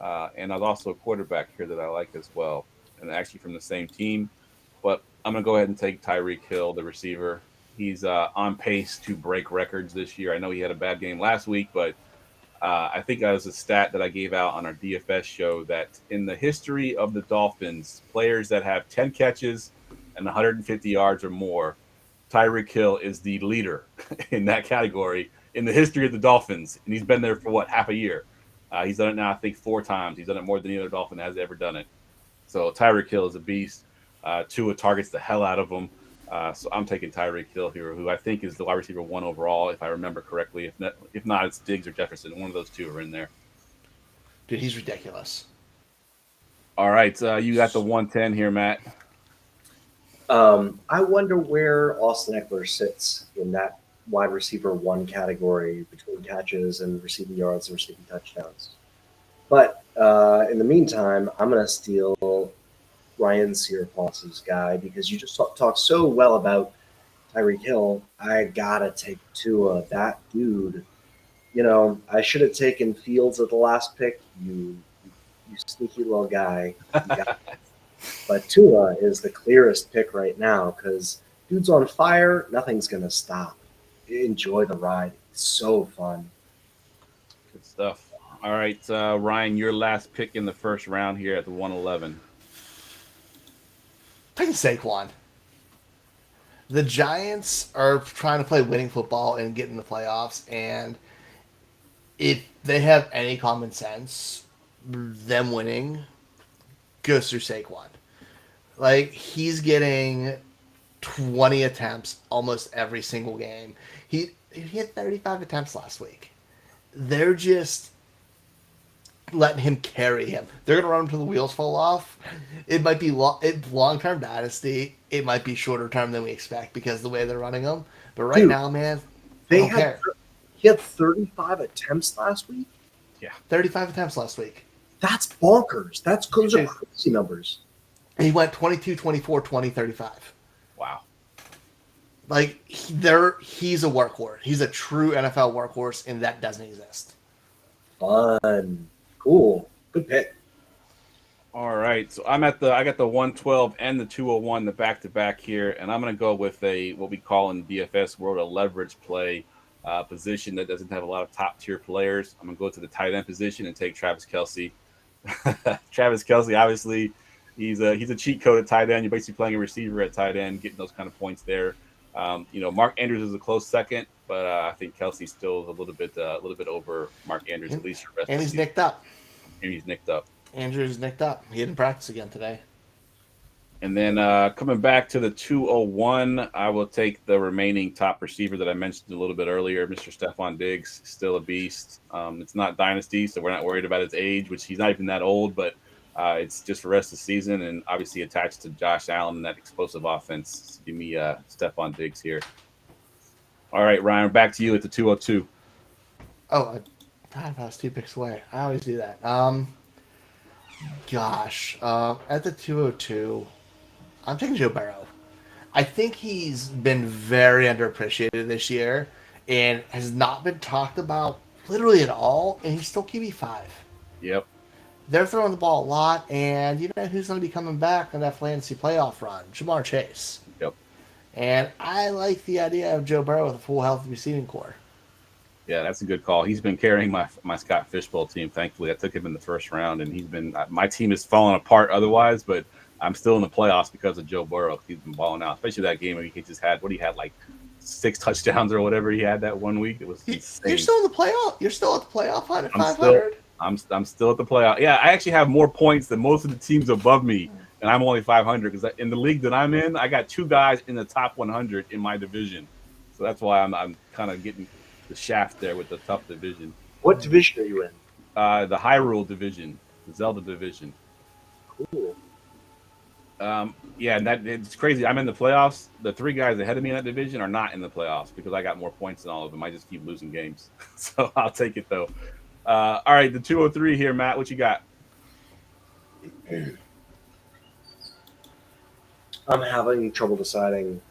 and there's also a quarterback here that I like as well, and actually from the same team. But I'm going to go ahead and take Tyreek Hill, the receiver. He's on pace to break records this year. I know he had a bad game last week, but I think that was a stat that I gave out on our DFS show that in the history of the Dolphins, players that have 10 catches and 150 yards or more, Tyreek Hill is the leader in that category in the history of the Dolphins. And he's been there for, half a year. He's done it now, I think, 4 times. He's done it more than any other Dolphin has ever done it. So Tyreek Hill is a beast. Tua targets the hell out of him. So I'm taking Tyreek Hill here, who I think is the wide receiver 1 overall, if I remember correctly. If not, it's Diggs or Jefferson. One of those two are in there. Dude, he's ridiculous. All right, you got the 110 here, Matt. I wonder where Austin Eckler sits in that wide receiver 1 category between catches and receiving yards and receiving touchdowns. But in the meantime, I'm going to steal Ryan Searfoss's guy because you just talk so well about Tyreek Hill. I got to take Tua. That dude, I should have taken Fields at the last pick. You sneaky little guy. But Tua is the clearest pick right now because dude's on fire. Nothing's going to stop. Enjoy the ride. It's so fun. Good stuff. All right, Ryan, your last pick in the first round here at the 111. Taking Saquon. The Giants are trying to play winning football and get in the playoffs, and if they have any common sense, them winning goes through Saquon. Like, he's getting 20 attempts almost every single game. He had 35 attempts last week. They're just letting him carry him. They're going to run him until the wheels fall off. It might be long-term dynasty. It might be shorter term than we expect because of the way they're running them. But right now, man, I don't care. He had 35 attempts last week? Yeah. 35 attempts last week. That's bonkers. Those are crazy numbers. And he went 22, 24, 20, 35. Wow. Like, he's a workhorse. He's a true NFL workhorse, and that doesn't exist. Fun. Cool. Good pick. All right. So I got the 112 and the 201, the back-to-back here, and I'm going to go with what we call in the DFS world a leverage play position that doesn't have a lot of top-tier players. I'm going to go to the tight end position and take Travis Kelce. Travis Kelce, obviously, he's a cheat code at tight end. You're basically playing a receiver at tight end, getting those kind of points there. Mark Andrews is a close second, but I think Kelce's still a little bit over Mark Andrews, at least for the rest of the he's season. nicked up. And he's nicked up. Andrews nicked up. He didn't practice again today. And then coming back to the 201, I will take the remaining top receiver that I mentioned a little bit earlier, Mr. Stephon Diggs, still a beast. It's not dynasty, so we're not worried about his age, which he's not even that old, but it's just for the rest of the season, and obviously attached to Josh Allen and that explosive offense. So give me Stephon Diggs here. All right, Ryan, back to you at the 202. Oh, God, I was 2 picks away. I always do that. At the 202, I'm taking Joe Burrow. I think he's been very underappreciated this year and has not been talked about literally at all, and he's still QB5. Yep. They're throwing the ball a lot, and you know who's going to be coming back on that fantasy playoff run? Jamar Chase. Yep. And I like the idea of Joe Burrow with a full health receiving core. Yeah, that's a good call. He's been carrying my Scott Fishbowl team. Thankfully, I took him in the first round, and he's been my team has fallen apart otherwise, but I'm still in the playoffs because of Joe Burrow. He's been balling out, especially that game where he just had like 6 touchdowns or whatever he had that 1 week. It was insane. You're still in the playoff. You're still at the playoff hunt at 500. I'm still at the playoff. Yeah, I actually have more points than most of the teams above me, and I'm only 500 because in the league that I'm in, I got 2 guys in the top 100 in my division. So that's why I'm kind of getting the shaft there with the tough division. What division are you in? The Hyrule division, the Zelda division. Cool. Yeah, and that it's crazy. I'm in the playoffs. The 3 guys ahead of me in that division are not in the playoffs because I got more points than all of them. I just keep losing games. So I'll take it though. All right, the 203 here, Matt. What you got? I'm having trouble deciding.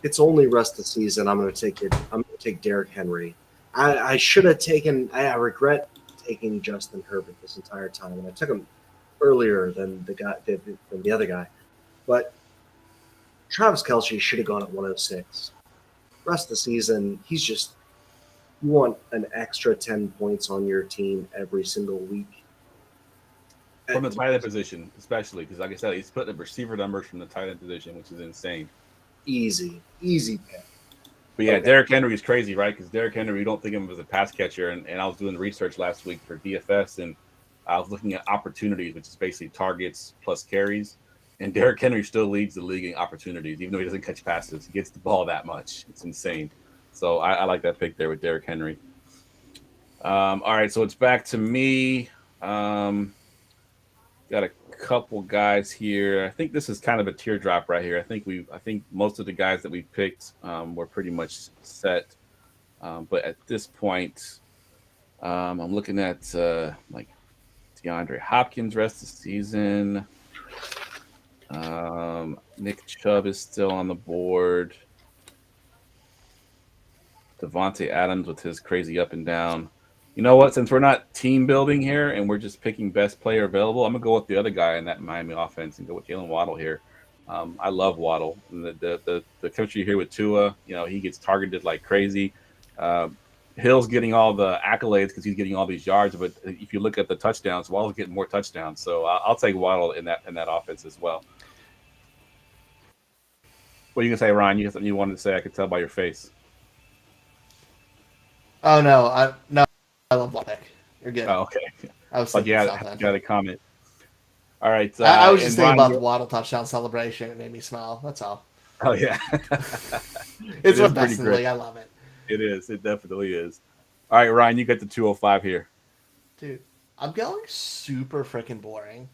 It's only rest of the season. I'm going to take it. I'm going to take Derrick Henry. I should have taken. I regret taking Justin Herbert this entire time, and I took him earlier than the other guy. But Travis Kelce should have gone at 106. Rest of the season, he's just. You want an extra 10 points on your team every single week. From the tight end position, especially because, like I said, he's putting the receiver numbers from the tight end position, which is insane. Easy pick. But yeah, okay. Derrick Henry is crazy, right? Because Derrick Henry, you don't think of him as a pass catcher. And I was doing research last week for DFS, and I was looking at opportunities, which is basically targets plus carries. And Derrick Henry still leads the league in opportunities, even though he doesn't catch passes. He gets the ball that much. It's insane. So I like that pick there with Derrick Henry. All right, so it's back to me. Got a couple guys here. I think this is kind of a teardrop right here. I think most of the guys that we picked were pretty much set. But at this point, I'm looking at like DeAndre Hopkins rest of the season. Nick Chubb is still on the board. Devontae Adams with his crazy up and down. You know what? Since we're not team building here and we're just picking best player available, I'm going to go with the other guy in that Miami offense and go with Jalen Waddle here. I love Waddle. And the chemistry here with Tua, you know, he gets targeted like crazy. Hill's getting all the accolades because he's getting all these yards. But if you look at the touchdowns, Waddle's getting more touchdowns. So I'll take Waddle in that offense as well. What are you going to say, Ryan? You have something you wanted to say? I could tell by your face. Oh, no. I love that pick. You're good. Oh, okay. I was thinking got a comment. All right. I was just thinking about the Waddle touchdown celebration. It made me smile. That's all. Oh, yeah. It's the best in the league. I love it. It is. It definitely is. All right, Ryan, you got the 205 here. Dude, I'm going super freaking boring.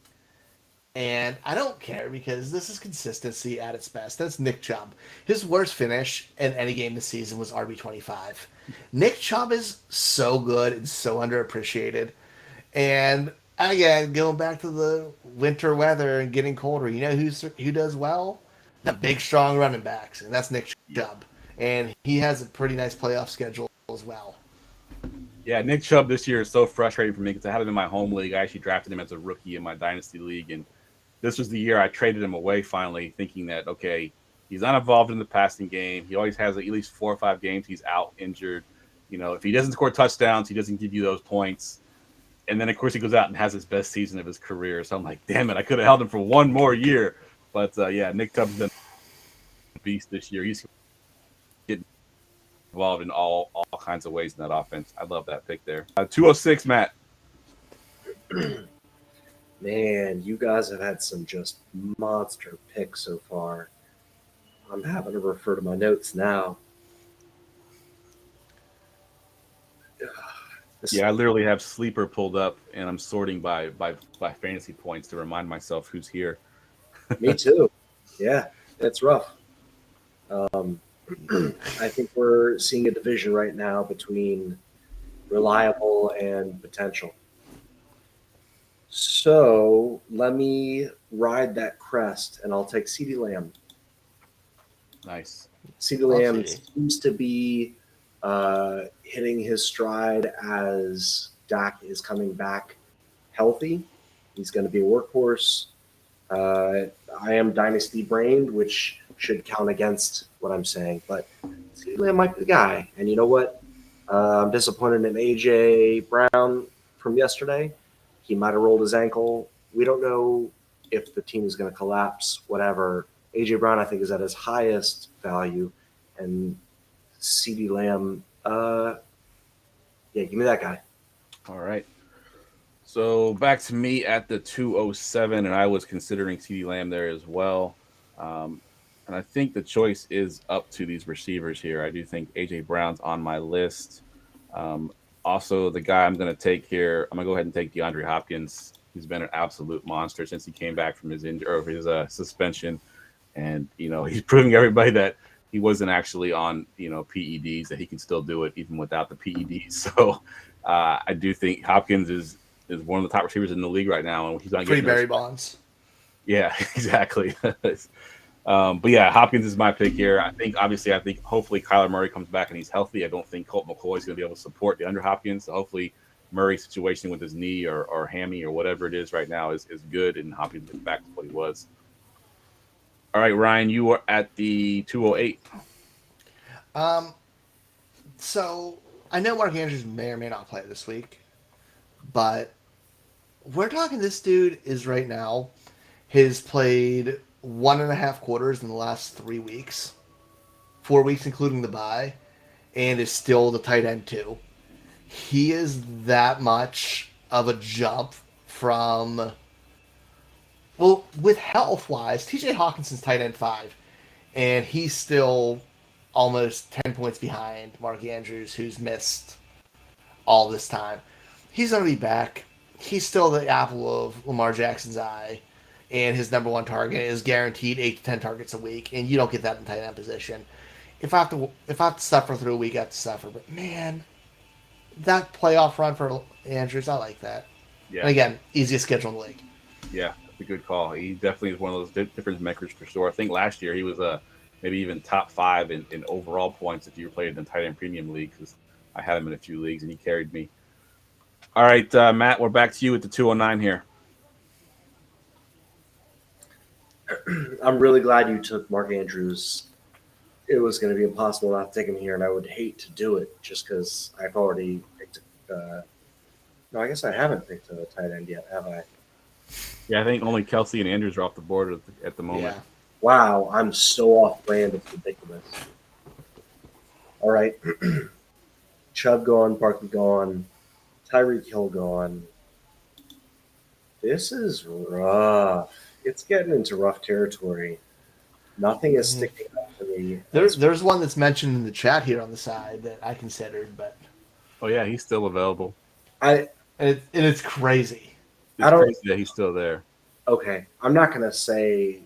And I don't care because this is consistency at its best. That's Nick Chubb. His worst finish in any game this season was RB25. Nick Chubb is so good and so underappreciated. And again, going back to the winter weather and getting colder, you know who does well? The big, strong running backs, and that's Nick Chubb. And he has a pretty nice playoff schedule as well. Yeah, Nick Chubb this year is so frustrating for me because I had him in my home league. I actually drafted him as a rookie in my dynasty league, and this was the year I traded him away finally, thinking that, okay, he's uninvolved in the passing game. He always has at least 4 or 5 games he's out injured. You know, if he doesn't score touchdowns, he doesn't give you those points. And then, of course, he goes out and has his best season of his career. So I'm like, damn it, I could have held him for one more year. But, yeah, Nick Chubb's been a beast this year. He's getting involved in all kinds of ways in that offense. I love that pick there. 206, Matt. Man, you guys have had some just monster picks so far. I'm having to refer to my notes now. Yeah, I literally have sleeper pulled up, and I'm sorting by fantasy points to remind myself who's here. Me too. Yeah, it's rough. I think we're seeing a division right now between reliable and potential. So let me ride that crest, and I'll take CeeDee Lamb. Nice. CeeDee Lamb seems to be hitting his stride as Dak is coming back healthy. He's going to be a workhorse. I am dynasty brained, which should count against what I'm saying, but CeeDee Lamb might be the guy. And you know what? I'm disappointed in AJ Brown from yesterday. He might have rolled his ankle. We don't know if the team is going to collapse, whatever. AJ Brown, I think, is at his highest value. And CeeDee Lamb, give me that guy. All right. So back to me at the 207, and I was considering CeeDee Lamb there as well. And I think the choice is up to these receivers here. I do think AJ Brown's on my list. Also, the guy I'm going to take here, I'm going to go ahead and take DeAndre Hopkins. He's been an absolute monster since he came back from his injury or his suspension, and he's proving everybody that he wasn't actually on PEDs, that he can still do it even without the PEDs. So I do think Hopkins is one of the top receivers in the league right now, and he's not getting Barry Bonds. Yeah, exactly. But yeah, Hopkins is my pick here. I think hopefully Kyler Murray comes back and he's healthy. I don't think Colt McCoy is going to be able to support DeAndre Hopkins. So hopefully Murray's situation with his knee or hammy or whatever it is right now is good, and Hopkins is back to what he was. All right, Ryan, you are at the 208. So I know Mark Andrews may or may not play this week, but we're talking this dude is right now has played 1.5 quarters in the last 3 weeks, 4 weeks including the bye, and is still the tight end 2. He is that much of a jump from, well, with health wise, TJ Hawkinson's tight end 5, and he's still almost 10 points behind Mark Andrews, who's missed all this time. He's going to be back. He's still the apple of Lamar Jackson's eye, and his number one target is guaranteed 8 to 10 targets a week, and you don't get that in tight end position. If I have to suffer through a week, I have to suffer. But man, that playoff run for Andrews, I like that. Yeah. And again, easiest schedule in the league. Yeah, that's a good call. He definitely is one of those difference makers for sure. I think last year he was maybe even top 5 in overall points if you played in the tight end premium league, because I had him in a few leagues and he carried me. All right, Matt, we're back to you at the 209 here. I'm really glad you took Mark Andrews. It was going to be impossible not to take him here, and I would hate to do it just because I've already picked. No, I guess I haven't picked a tight end yet, have I? Yeah, I think only Kelsey and Andrews are off the board at the moment. Yeah. Wow, I'm so off brand. It's ridiculous. All right. Chubb gone, Barkley gone, Tyreek Hill gone. This is rough. It's getting into rough territory. Nothing is sticking out to me. There's one that's mentioned in the chat here on the side that I considered, but Oh yeah, he's still available. and it's crazy. It's crazy that he's still there. Okay, I'm not going to say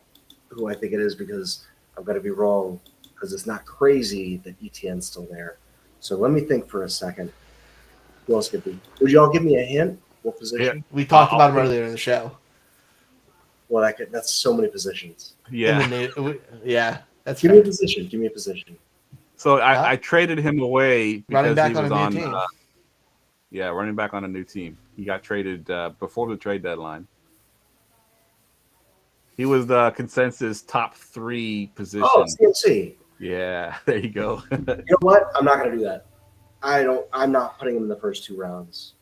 who I think it is because I'm going to be wrong, because it's not crazy that ETN's still there. So let me think for a second. Who else could be? Would you all give me a hint? What position? We talked about him earlier in the show. Well, that's so many positions. Yeah. That's Give me a position. Give me a position. So I traded him away because running back he was on a new team. Running back on a new team. He got traded before the trade deadline. He was the consensus top 3 position. Oh, CMC. Yeah, there you go. You know what? I'm not going to do that. I'm not putting him in the first 2 rounds.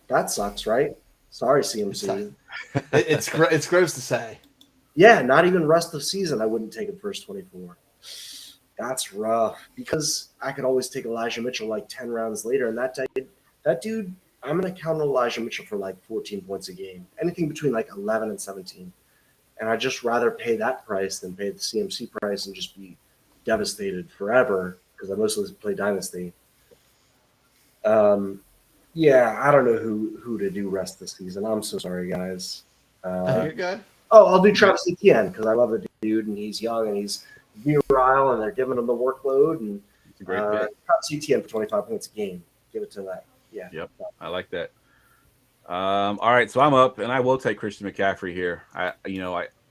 That sucks, right? Sorry, CMC. It's gross to say. Yeah, not even rest of season. I wouldn't take him first 24. That's rough because I could always take Elijah Mitchell like 10 rounds later, and that dude, I'm going to count Elijah Mitchell for like 14 points a game, anything between like 11 and 17. And I'd just rather pay that price than pay the CMC price and just be devastated forever because I mostly play Dynasty. Yeah, I don't know who to do rest this season. I'm so sorry, guys. You're good. Oh, I'll do Travis Etienne because I love the dude and he's young and he's virile and they're giving him the workload. And It's a great pick. Travis Etienne for 25 points a game. Give it to that. Yeah. Yep, I like that. All right, so I'm up, and I will take Christian McCaffrey here. I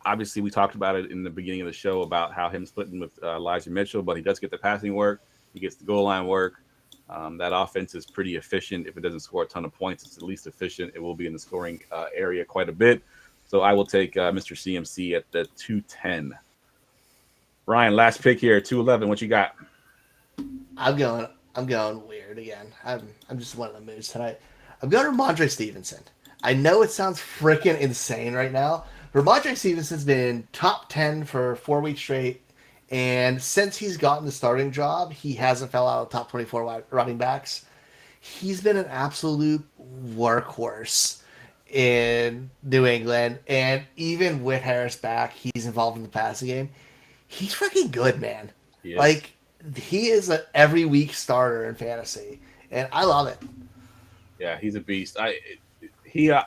obviously we talked about it in the beginning of the show about how him splitting with Elijah Mitchell, but he does get the passing work. He gets the goal line work. That offense is pretty efficient. If it doesn't score a ton of points, it's at least efficient. It will be in the scoring area quite a bit. So I will take Mr. CMC at the 210. Ryan, last pick here, 211. What you got? I'm going weird again. I'm just one of the moods tonight. I'm going to Ramondre Stevenson. I know it sounds freaking insane right now. Ramondre Stevenson's been top 10 for 4 weeks straight. And since he's gotten the starting job, he hasn't fell out of the top 24 running backs. He's been an absolute workhorse in New England. And even with Harris back, he's involved in the passing game. He's freaking good, man. Yes. Like, he is an every week starter in fantasy. And I love it. Yeah, he's a beast. I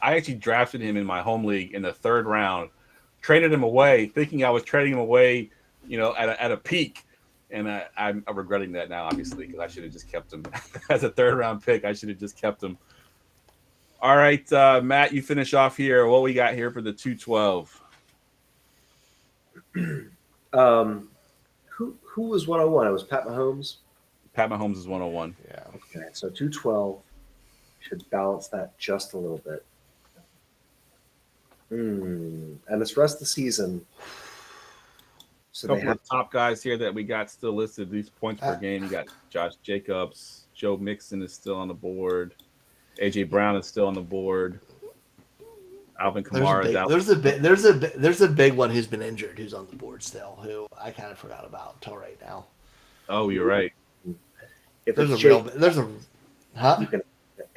actually drafted him in my home league in the 3rd round, traded him away, thinking I was trading him away, at a peak, and I'm regretting that now, obviously, because I should have just kept him as a 3rd round pick. I should have just kept him. All right, Matt, you finish off here. What we got here for the 212? Who was 101? It was Pat Mahomes. Pat Mahomes is 101. Yeah. Okay, so 212 should balance that just a little bit. And this rest of the season. So A couple of top guys here that we got still listed. These points per game. You got Josh Jacobs, Joe Mixon is still on the board, AJ Brown is still on the board, Alvin Kamara. There's a big one who's been injured, who's on the board still, who I kind of forgot about until right now. Oh, you're right. If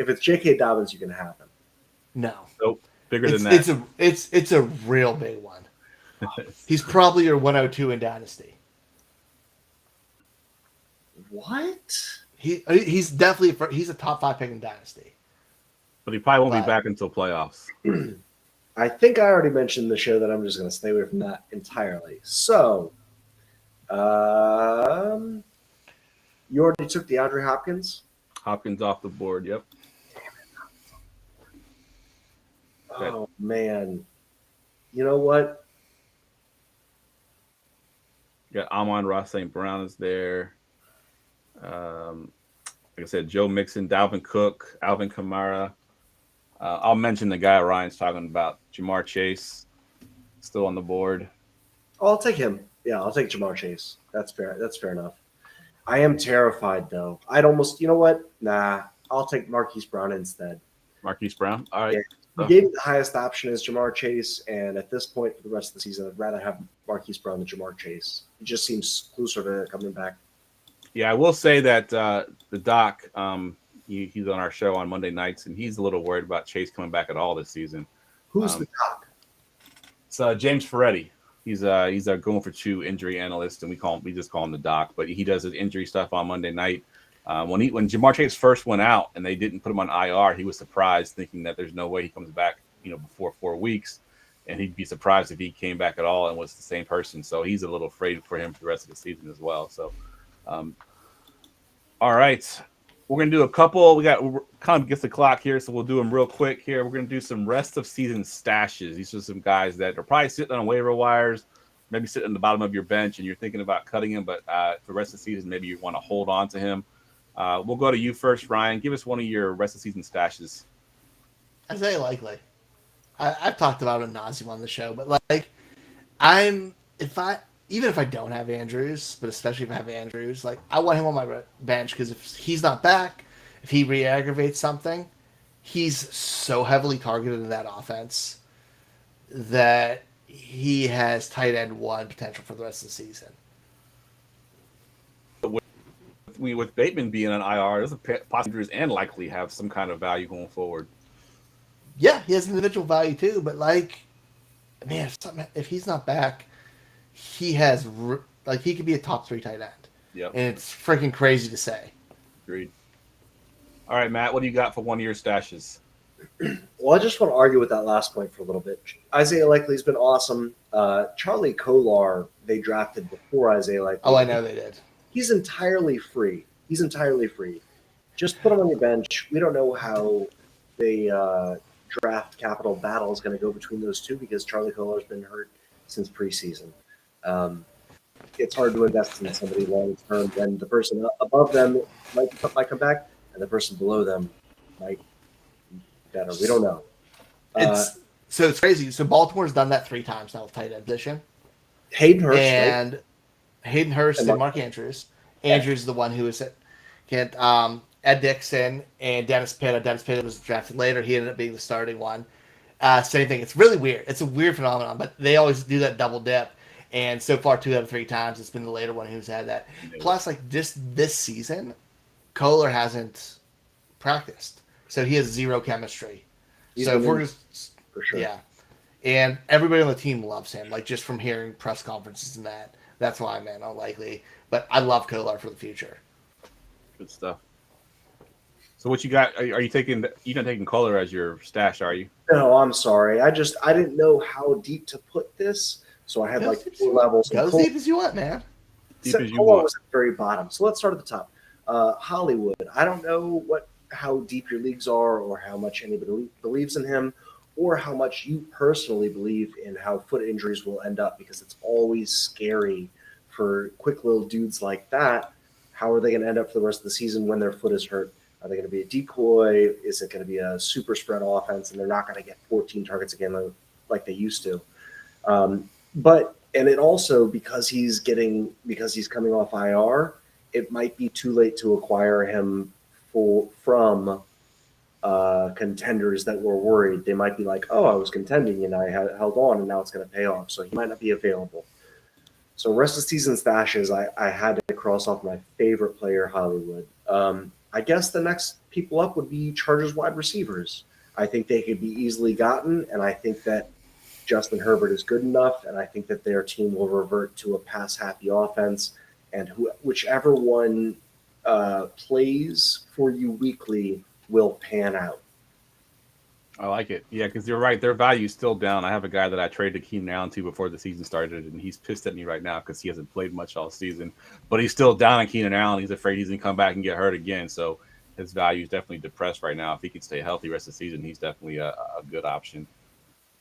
If it's J.K. Dobbins, you can have him. No. Nope. Bigger than that. It's a real big one. He's probably your 102 in Dynasty. What? He's definitely he's a top 5 pick in Dynasty. But he probably won't be back until playoffs. I think I already mentioned in the show that I'm just going to stay away from that entirely. So, you already took DeAndre Hopkins? Hopkins off the board, yep. Oh, man. You know what? You got Amon-Ra St. Brown is there. Like I said, Joe Mixon, Dalvin Cook, Alvin Kamara. I'll mention the guy Ryan's talking about, Jamar Chase, still on the board. Oh, I'll take him. Yeah, I'll take Jamar Chase. That's fair. That's fair enough. I am terrified, though. I'd almost, you know what? Nah, I'll take Marquise Brown instead. Marquise Brown? All right. Yeah. He gave me the highest option as Jamar Chase, and at this point for the rest of the season, I'd rather have Marquise Brown than Jamar Chase. He just seems closer to coming back. Yeah, I will say that the doc, he's on our show on Monday nights, and he's a little worried about Chase coming back at all this season. Who's the doc? It's James Ferretti. He's a going for 2 injury analyst, and we just call him the doc. But he does his injury stuff on Monday night. When Jamar Chase first went out and they didn't put him on IR, he was surprised, thinking that there's no way he comes back, before 4 weeks, and he'd be surprised if he came back at all and was the same person. So he's a little afraid for him for the rest of the season as well. So, all right, we're gonna do a couple. We're kind of gets the clock here, so we'll do them real quick here. We're gonna do some rest of season stashes. These are some guys that are probably sitting on waiver wires, maybe sitting on the bottom of your bench, and you're thinking about cutting him, but for the rest of the season, maybe you want to hold on to him. We'll go to you first, Ryan. Give us one of your rest of season stashes. Isaiah Likely. I've talked about him nauseam on the show, but even if I don't have Andrews, but especially if I have Andrews, I want him on my bench because if he's not back, if he re-aggravates something, he's so heavily targeted in that offense that he has tight end 1 potential for the rest of the season. with Bateman being on IR, there's a possibility and likely have some kind of value going forward. Yeah, he has individual value too, but like, man, if he's not back, he has he could be a top 3 tight end. Yep. And it's freaking crazy to say. Agreed. All right, Matt, what do you got for one of your stashes? Well, I just want to argue with that last point for a little bit. Isaiah Likely's been awesome. Charlie Kolar, they drafted before Isaiah Likely. Oh, I know they did. He's entirely free. Just put him on your bench. We don't know how the draft capital battle is going to go between those two because Charlie Kolar's been hurt since preseason. It's hard to invest in somebody long term when the person above them might come back and the person below them might be better. We don't know. It's crazy. So Baltimore's done that 3 times now with tight end position. Hayden Hurst, and right? Hayden Hurst and Mark Andrews. Andrews is the one who is Ed Dixon and Dennis Pitta. Dennis Pitta was drafted later. He ended up being the starting one. Same thing. It's really weird. It's a weird phenomenon, but they always do that double dip. And so far, 2 out of 3 times, it's been the later one who's had that. Plus, like this season, Kohler hasn't practiced, so he has 0 chemistry. So if we're just for sure, yeah, and everybody on the team loves him. Like just from hearing press conferences and that's why, man, unlikely. But I love Kohler for the future. Good stuff. So what you got? Are you not taking Kohler as your stash? Are you? No, I'm sorry. I didn't know how deep to put this. So I had like 4 levels. Go as deep as you want, man. Deep as you Kohler want. was at the very bottom. So let's start at the top. Hollywood. I don't know how deep your leagues are or how much anybody believes in him or how much you personally believe in how foot injuries will end up because it's always scary for quick little dudes like that. How are they going to end up for the rest of the season when their foot is hurt? Are they going to be a decoy? Is it going to be a super spread offense and they're not going to get 14 targets again like they used to? And it also because he's coming off IR, it might be too late to acquire him from contenders that were worried. They might be like, "Oh, I was contending and I held on, and now it's going to pay off." So he might not be available. So rest of season stashes, I had to cross off my favorite player, Hollywood. I guess the next people up would be Chargers wide receivers. I think they could be easily gotten, and I think that Justin Herbert is good enough, and I think that their team will revert to a pass-happy offense, and whichever one plays for you weekly will pan out. I like it. Yeah, because you're right. Their value is still down. I have a guy that I traded Keenan Allen to before the season started, and he's pissed at me right now because he hasn't played much all season. But he's still down on Keenan Allen. He's afraid he's going to come back and get hurt again. So his value is definitely depressed right now. If he can stay healthy the rest of the season, he's definitely a good option.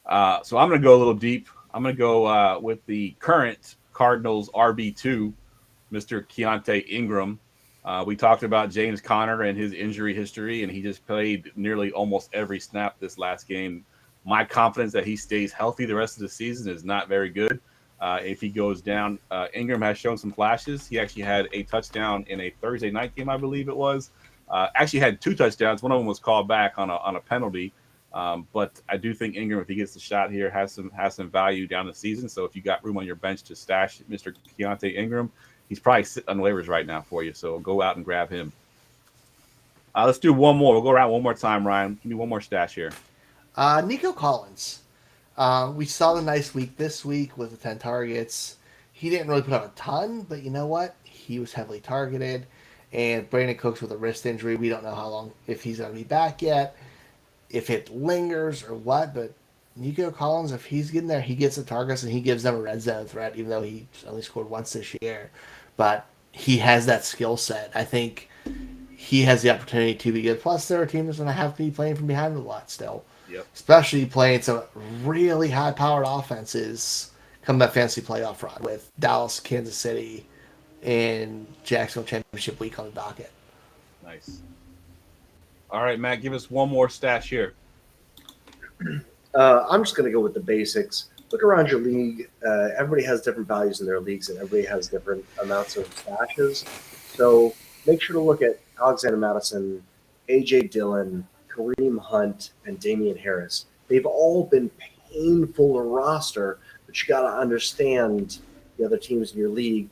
So I'm going to go a little deep. I'm going to go with the current Cardinals RB2, Mr. Keontae Ingram. We talked about James Conner and his injury history, and he just played nearly almost every snap this last game. My confidence that he stays healthy the rest of the season is not very good. If he goes down, Ingram has shown some flashes. He actually had a touchdown in a Thursday night game, I believe it was. Actually had 2 touchdowns. One of them was called back on a penalty. But I do think Ingram, if he gets the shot here, has some value down the season. So if you got room on your bench to stash Mr. Keontae Ingram, he's probably sitting on waivers right now for you. So go out and grab him. Let's do one more. We'll go around one more time, Ryan. Give me one more stash here. Nico Collins. We saw the nice week this week with the 10 targets. He didn't really put up a ton, but you know what? He was heavily targeted. And Brandon Cooks with a wrist injury. We don't know how long, if he's going to be back yet, if it lingers or what. But Nico Collins, if he's getting there, he gets the targets and he gives them a red zone threat, even though he only scored once this year. But he has that skill set. I think he has the opportunity to be good. Plus, there are teams going to have to be playing from behind a lot still. Yep. Especially playing some really high-powered offenses come that fantasy playoff run with Dallas, Kansas City, and Jacksonville Championship week on the docket. Nice. All right, Matt, give us one more stash here. I'm just going to go with the basics. Look around your league. Everybody has different values in their leagues, and everybody has different amounts of stashes. So make sure to look at Alexander Madison, A.J. Dillon, Kareem Hunt, and Damian Harris. They've all been painful to roster, but you got to understand the other teams in your league.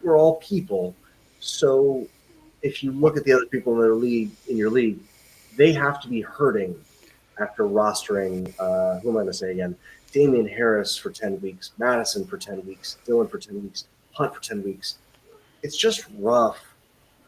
we're all people. So if you look at the other people in your league, they have to be hurting after rostering. Who am I going to say again? Damian Harris for 10 weeks, Madison for 10 weeks, Dylan for 10 weeks, Hunt for 10 weeks. It's just rough.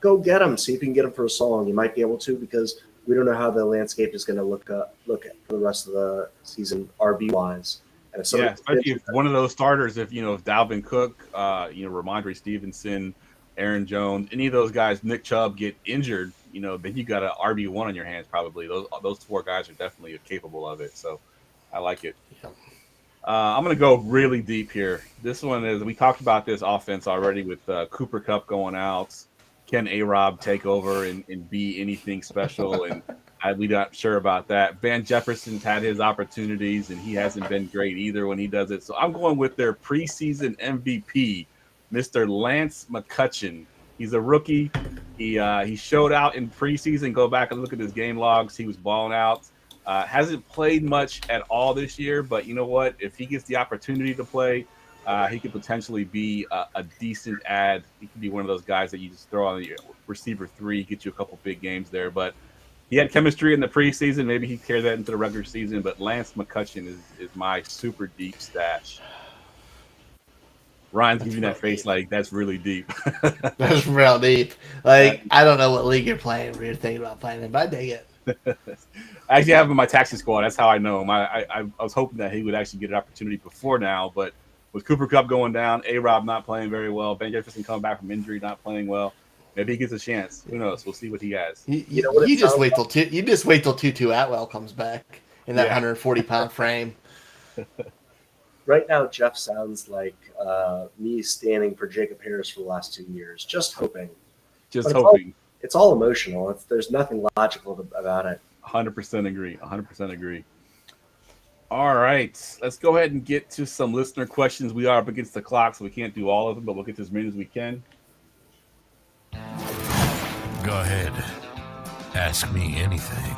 Go get him. See if you can get him for a song. You might be able to because we don't know how the landscape is going to look at for the rest of the season RB wise. And especially if one of those starters, if Dalvin Cook, Ramondre Stevenson, Aaron Jones, any of those guys, Nick Chubb get injured, then you got an RB1 on your hands probably. Those four guys are definitely capable of it. So I like it. Yeah. I'm going to go really deep here. This one is, we talked about this offense already with Cooper Kupp going out. Can A-Rob take over and be anything special? And we're not sure about that. Van Jefferson's had his opportunities, and he hasn't been great either when he does it. So I'm going with their preseason MVP, Mr. Lance McCutcheon. He's a rookie. He showed out in preseason. Go back and look at his game logs. He was balling out. Hasn't played much at all this year, but you know what? If he gets the opportunity to play, he could potentially be a decent add. He could be one of those guys that you just throw on the receiver 3, get you a couple big games there. But he had chemistry in the preseason. Maybe he carried that into the regular season. But Lance McCutcheon is my super deep stash. Ryan's giving that face like that's really deep. That's real deep. Like, I don't know what league you're playing or you're thinking about playing in, but I dig it. I actually have him in my taxi squad. That's how I know him. I was hoping that he would actually get an opportunity before now, but with Cooper Kupp going down, A-Rob not playing very well, Ben Jefferson coming back from injury, not playing well, maybe he gets a chance. Who knows? We'll see what he has. You just wait till Tutu Atwell comes back in that 140-pound frame. Right now, Jeff sounds like me standing for Jacob Harris for the last 2 years, just hoping. Just hoping. It's all emotional. There's nothing logical about it. 100% agree. 100% agree. All right. Let's go ahead and get to some listener questions. We are up against the clock, so we can't do all of them, but we'll get to as many as we can. Go ahead. Ask me anything.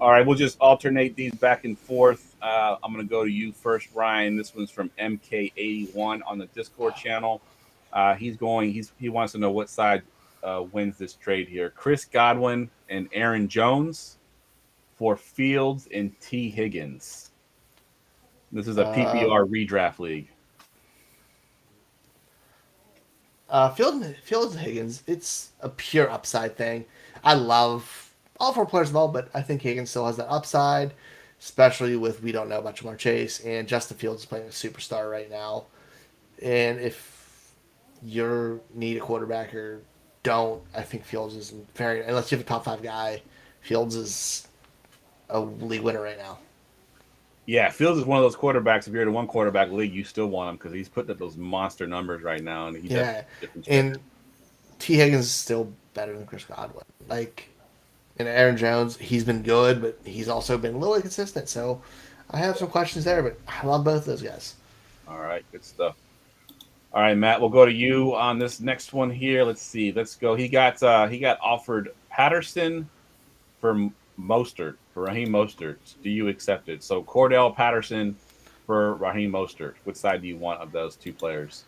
All right. We'll just alternate these back and forth. I'm going to go to you first, Ryan. This one's from MK81 on the Discord channel. He wants to know what side wins this trade here. Chris Godwin and Aaron Jones for Fields and T. Higgins. This is a PPR redraft league. Fields and Higgins, it's a pure upside thing. I love all 4 players involved, but I think Higgins still has that upside, especially with we don't know about Jamar Chase, and Justin Fields is playing a superstar right now. And if you need a quarterback or don't, I think Fields is very, unless you have a top 5 guy, Fields is a league winner right now. Yeah, Fields is one of those quarterbacks. If you're in a 1 quarterback league, you still want him because he's putting up those monster numbers right now. And and T. Higgins is still better than Chris Godwin. And Aaron Jones, he's been good, but he's also been a little inconsistent. So I have some questions there, but I love both of those guys. All right, good stuff. All right, Matt, we'll go to you on this next one here. Let's see. Let's go. He got offered Patterson for Raheem Mostert. Do you accept it? So Cordell Patterson for Raheem Mostert. Which side do you want of those 2 players?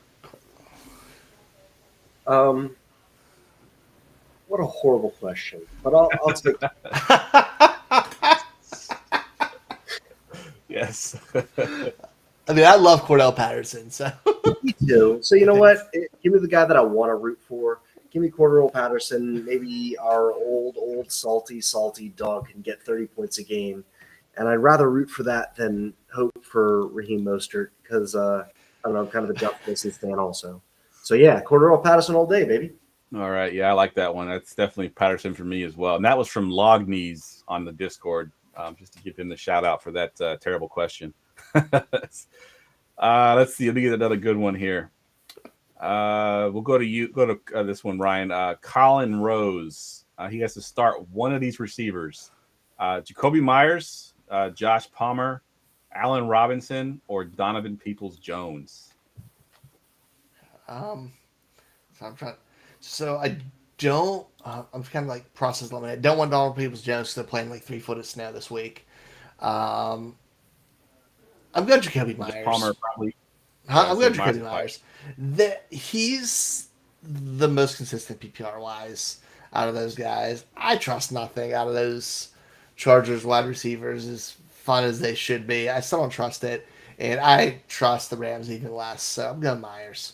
What a horrible question. But I'll take that. Yes. I mean, I love Cordell Patterson. So Me too. So you know what? Give me the guy that I want to root for. Give me Cordell Patterson. Maybe our old salty dog can get 30 points a game. And I'd rather root for that than hope for Raheem Mostert because, I don't know, I'm kind of a Duck Pistons fan also. So, yeah, Cordell Patterson all day, baby. All right. Yeah, I like that one. That's definitely Patterson for me as well. And that was from Logneys on the Discord, just to give him the shout out for that terrible question. Let's see. Let me get another good one here. We'll go to you. Go to this one, Ryan. Colin Rose. He has to start one of these receivers: Jacoby Myers, Josh Palmer, Allen Robinson, or Donovan Peoples-Jones. So I don't. I'm kind of like process limited. I don't want Donovan Peoples-Jones because they're playing like 3-footed snow this week. I'm going to Jacoby Myers. Palmer probably. I'm going to Myers Jacoby Myers. He's the most consistent PPR wise out of those guys. I trust nothing out of those Chargers wide receivers, as fun as they should be. I still don't trust it, and I trust the Rams even less. So I'm going Myers.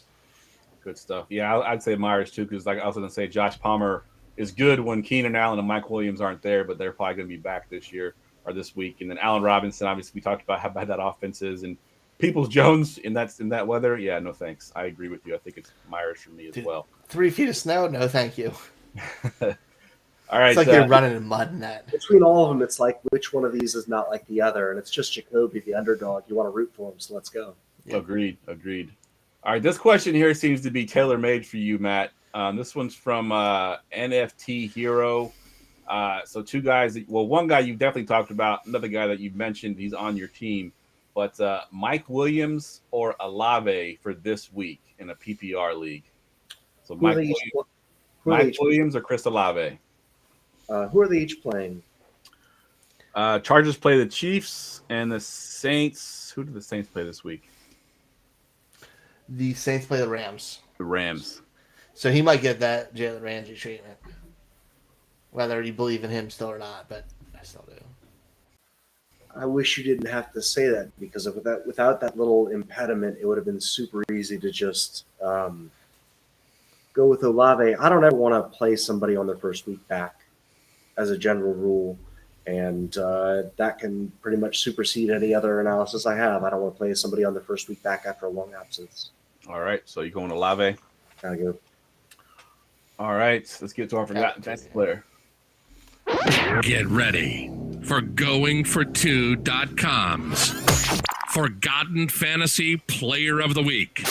Good stuff. Yeah, I'd say Myers too, because like I was going to say, Josh Palmer is good when Keenan Allen and Mike Williams aren't there, but they're probably going to be back this year or this week. And then Allen Robinson, obviously, we talked about how bad that offense is, and Peoples Jones in that weather. Yeah, no thanks. I agree with you. I think it's Myers for me as well. 3 feet of snow? No, thank you. All right, it's like they're running in mud in that. Between all of them, it's like which one of these is not like the other, and it's just Jacoby, the underdog. You want to root for him, so let's go. Yeah. Agreed. All right, this question here seems to be tailor-made for you, Matt. This one's from NFT Hero. So two guys. One guy you've definitely talked about. Another guy that you've mentioned. He's on your team. But Mike Williams or Olave for this week in a PPR league. So Mike Williams or Chris Olave. Who are they each playing? Chargers play the Chiefs and the Saints. Who do the Saints play this week? The Saints play the Rams. The Rams. So he might get that Jalen Ramsey treatment. Whether you believe in him still or not, but I still do. I wish you didn't have to say that, because without that little impediment, it would have been super easy to just go with Olave. I don't ever want to play somebody on their first week back as a general rule, and that can pretty much supersede any other analysis I have. I don't want to play somebody on the first week back after a long absence. All right, so you're going Olave. Gotta go. All right, let's get to our forgotten fantasy player. Get ready for GoingFor2.com's Forgotten Fantasy Player of the Week.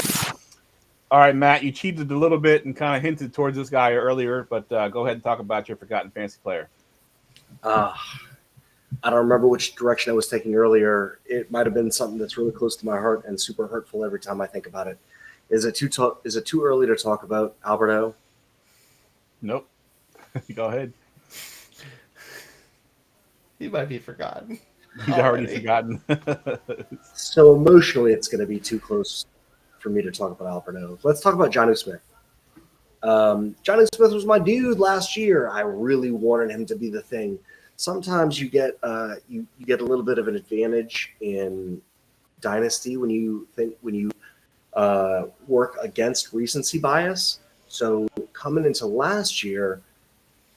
All right, Matt, you cheated a little bit and kind of hinted towards this guy earlier, but go ahead and talk about your forgotten fantasy player. I don't remember which direction I was taking earlier. It might have been something that's really close to my heart and super hurtful every time I think about it. Is it too early to talk about Alberto? Nope. Go ahead. He might be forgotten. He's already forgotten. So emotionally, it's going to be too close for me to talk about Alberto. Let's talk about Jonnu Smith. Jonnu Smith was my dude last year. I really wanted him to be the thing. Sometimes you get you get a little bit of an advantage in Dynasty when you work against recency bias. So coming into last year,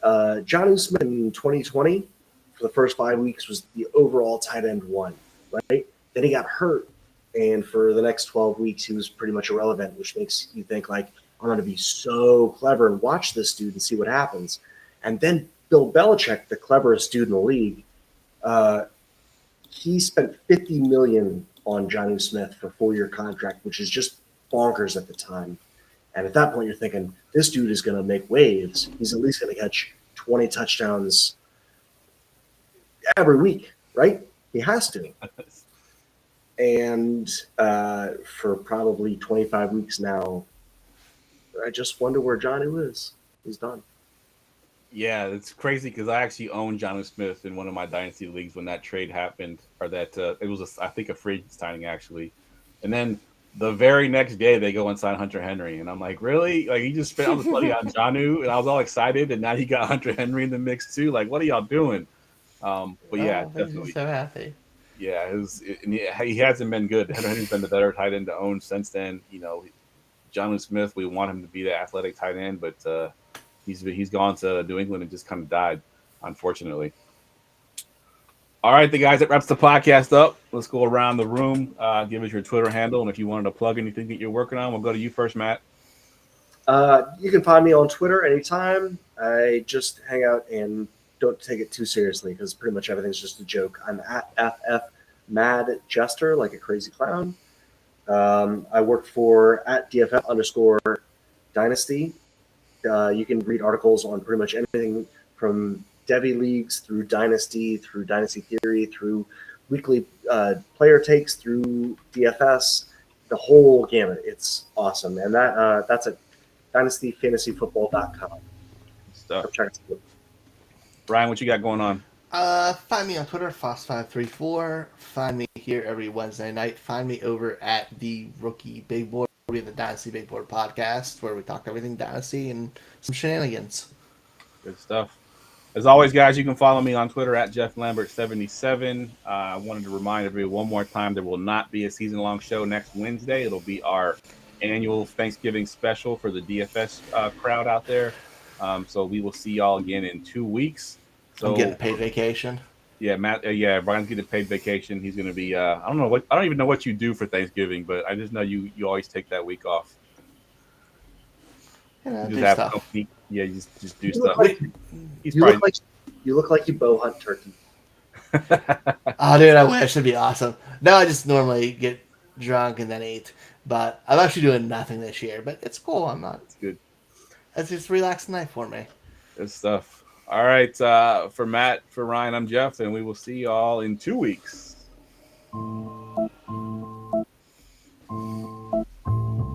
Jonnu Smith in 2020 for the first 5 weeks was the overall tight end one, right? Then he got hurt, and for the next 12 weeks he was pretty much irrelevant, which makes you think like, I'm going to be so clever and watch this dude and see what happens. And then Bill Belichick, the cleverest dude in the league, he spent $50 million on Jonnu Smith for a 4-year contract, which is just bonkers at the time. And at that point, you're thinking, this dude is going to make waves. He's at least going to catch 20 touchdowns every week, right? He has to. And for probably 25 weeks now, I just wonder where Jonnu is. He's done. Yeah, it's crazy because I actually owned Jonnu Smith in one of my dynasty leagues when that trade happened, or that it was, I think, a free signing actually. And then the very next day they go and sign Hunter Henry, and I'm like, really? Like, he just spent all this money on Jonnu, and I was all excited, and now he got Hunter Henry in the mix too. Like, what are y'all doing? But yeah, definitely. So happy. Yeah, he hasn't been good. Hunter Henry's been the better tight end to own since then. You know, Jonnu Smith, we want him to be the athletic tight end, but he's gone to New England and just kind of died, unfortunately. All right, the guys, that wraps the podcast up. Let's go around the room. Give us your Twitter handle, and if you wanted to plug anything that you're working on, we'll go to you first, Matt. You can find me on Twitter anytime. I just hang out and don't take it too seriously because pretty much everything's just a joke. I'm at FF Mad Jester, like a crazy clown. I work for at DFF _Dynasty. You can read articles on pretty much anything from Devy leagues through Dynasty Theory, through weekly player takes, through DFS, the whole gamut. It's awesome. And that's at dynastyfantasyfootball.com. Stuff. Brian, what you got going on? Find me on Twitter, Foss534. Find me here every Wednesday night. Find me over at the Rookie Big Board, the Dynasty Big Board podcast, where we talk everything Dynasty and some shenanigans. Good stuff. As always, guys, you can follow me on Twitter at JeffLambert77. I wanted to remind everyone one more time there will not be a season-long show next Wednesday. It'll be our annual Thanksgiving special for the DFS crowd out there. So we will see y'all again in 2 weeks. So I'm getting paid vacation. Yeah, Matt. Brian's getting paid vacation. He's going to be. I don't even know what you do for Thanksgiving, but I just know you always take that week off. Yeah, You do just stuff. company. Yeah, you just do You stuff. look like you bow hunt turkey. Oh, dude, I wish. It'd be awesome. No, I just normally get drunk and then eat. But I'm actually doing nothing this year. But it's cool. I'm not. It's good. It's just a relaxed night for me. Good stuff. All right. For Matt, for Ryan, I'm Jeff, and we will see y'all in 2 weeks.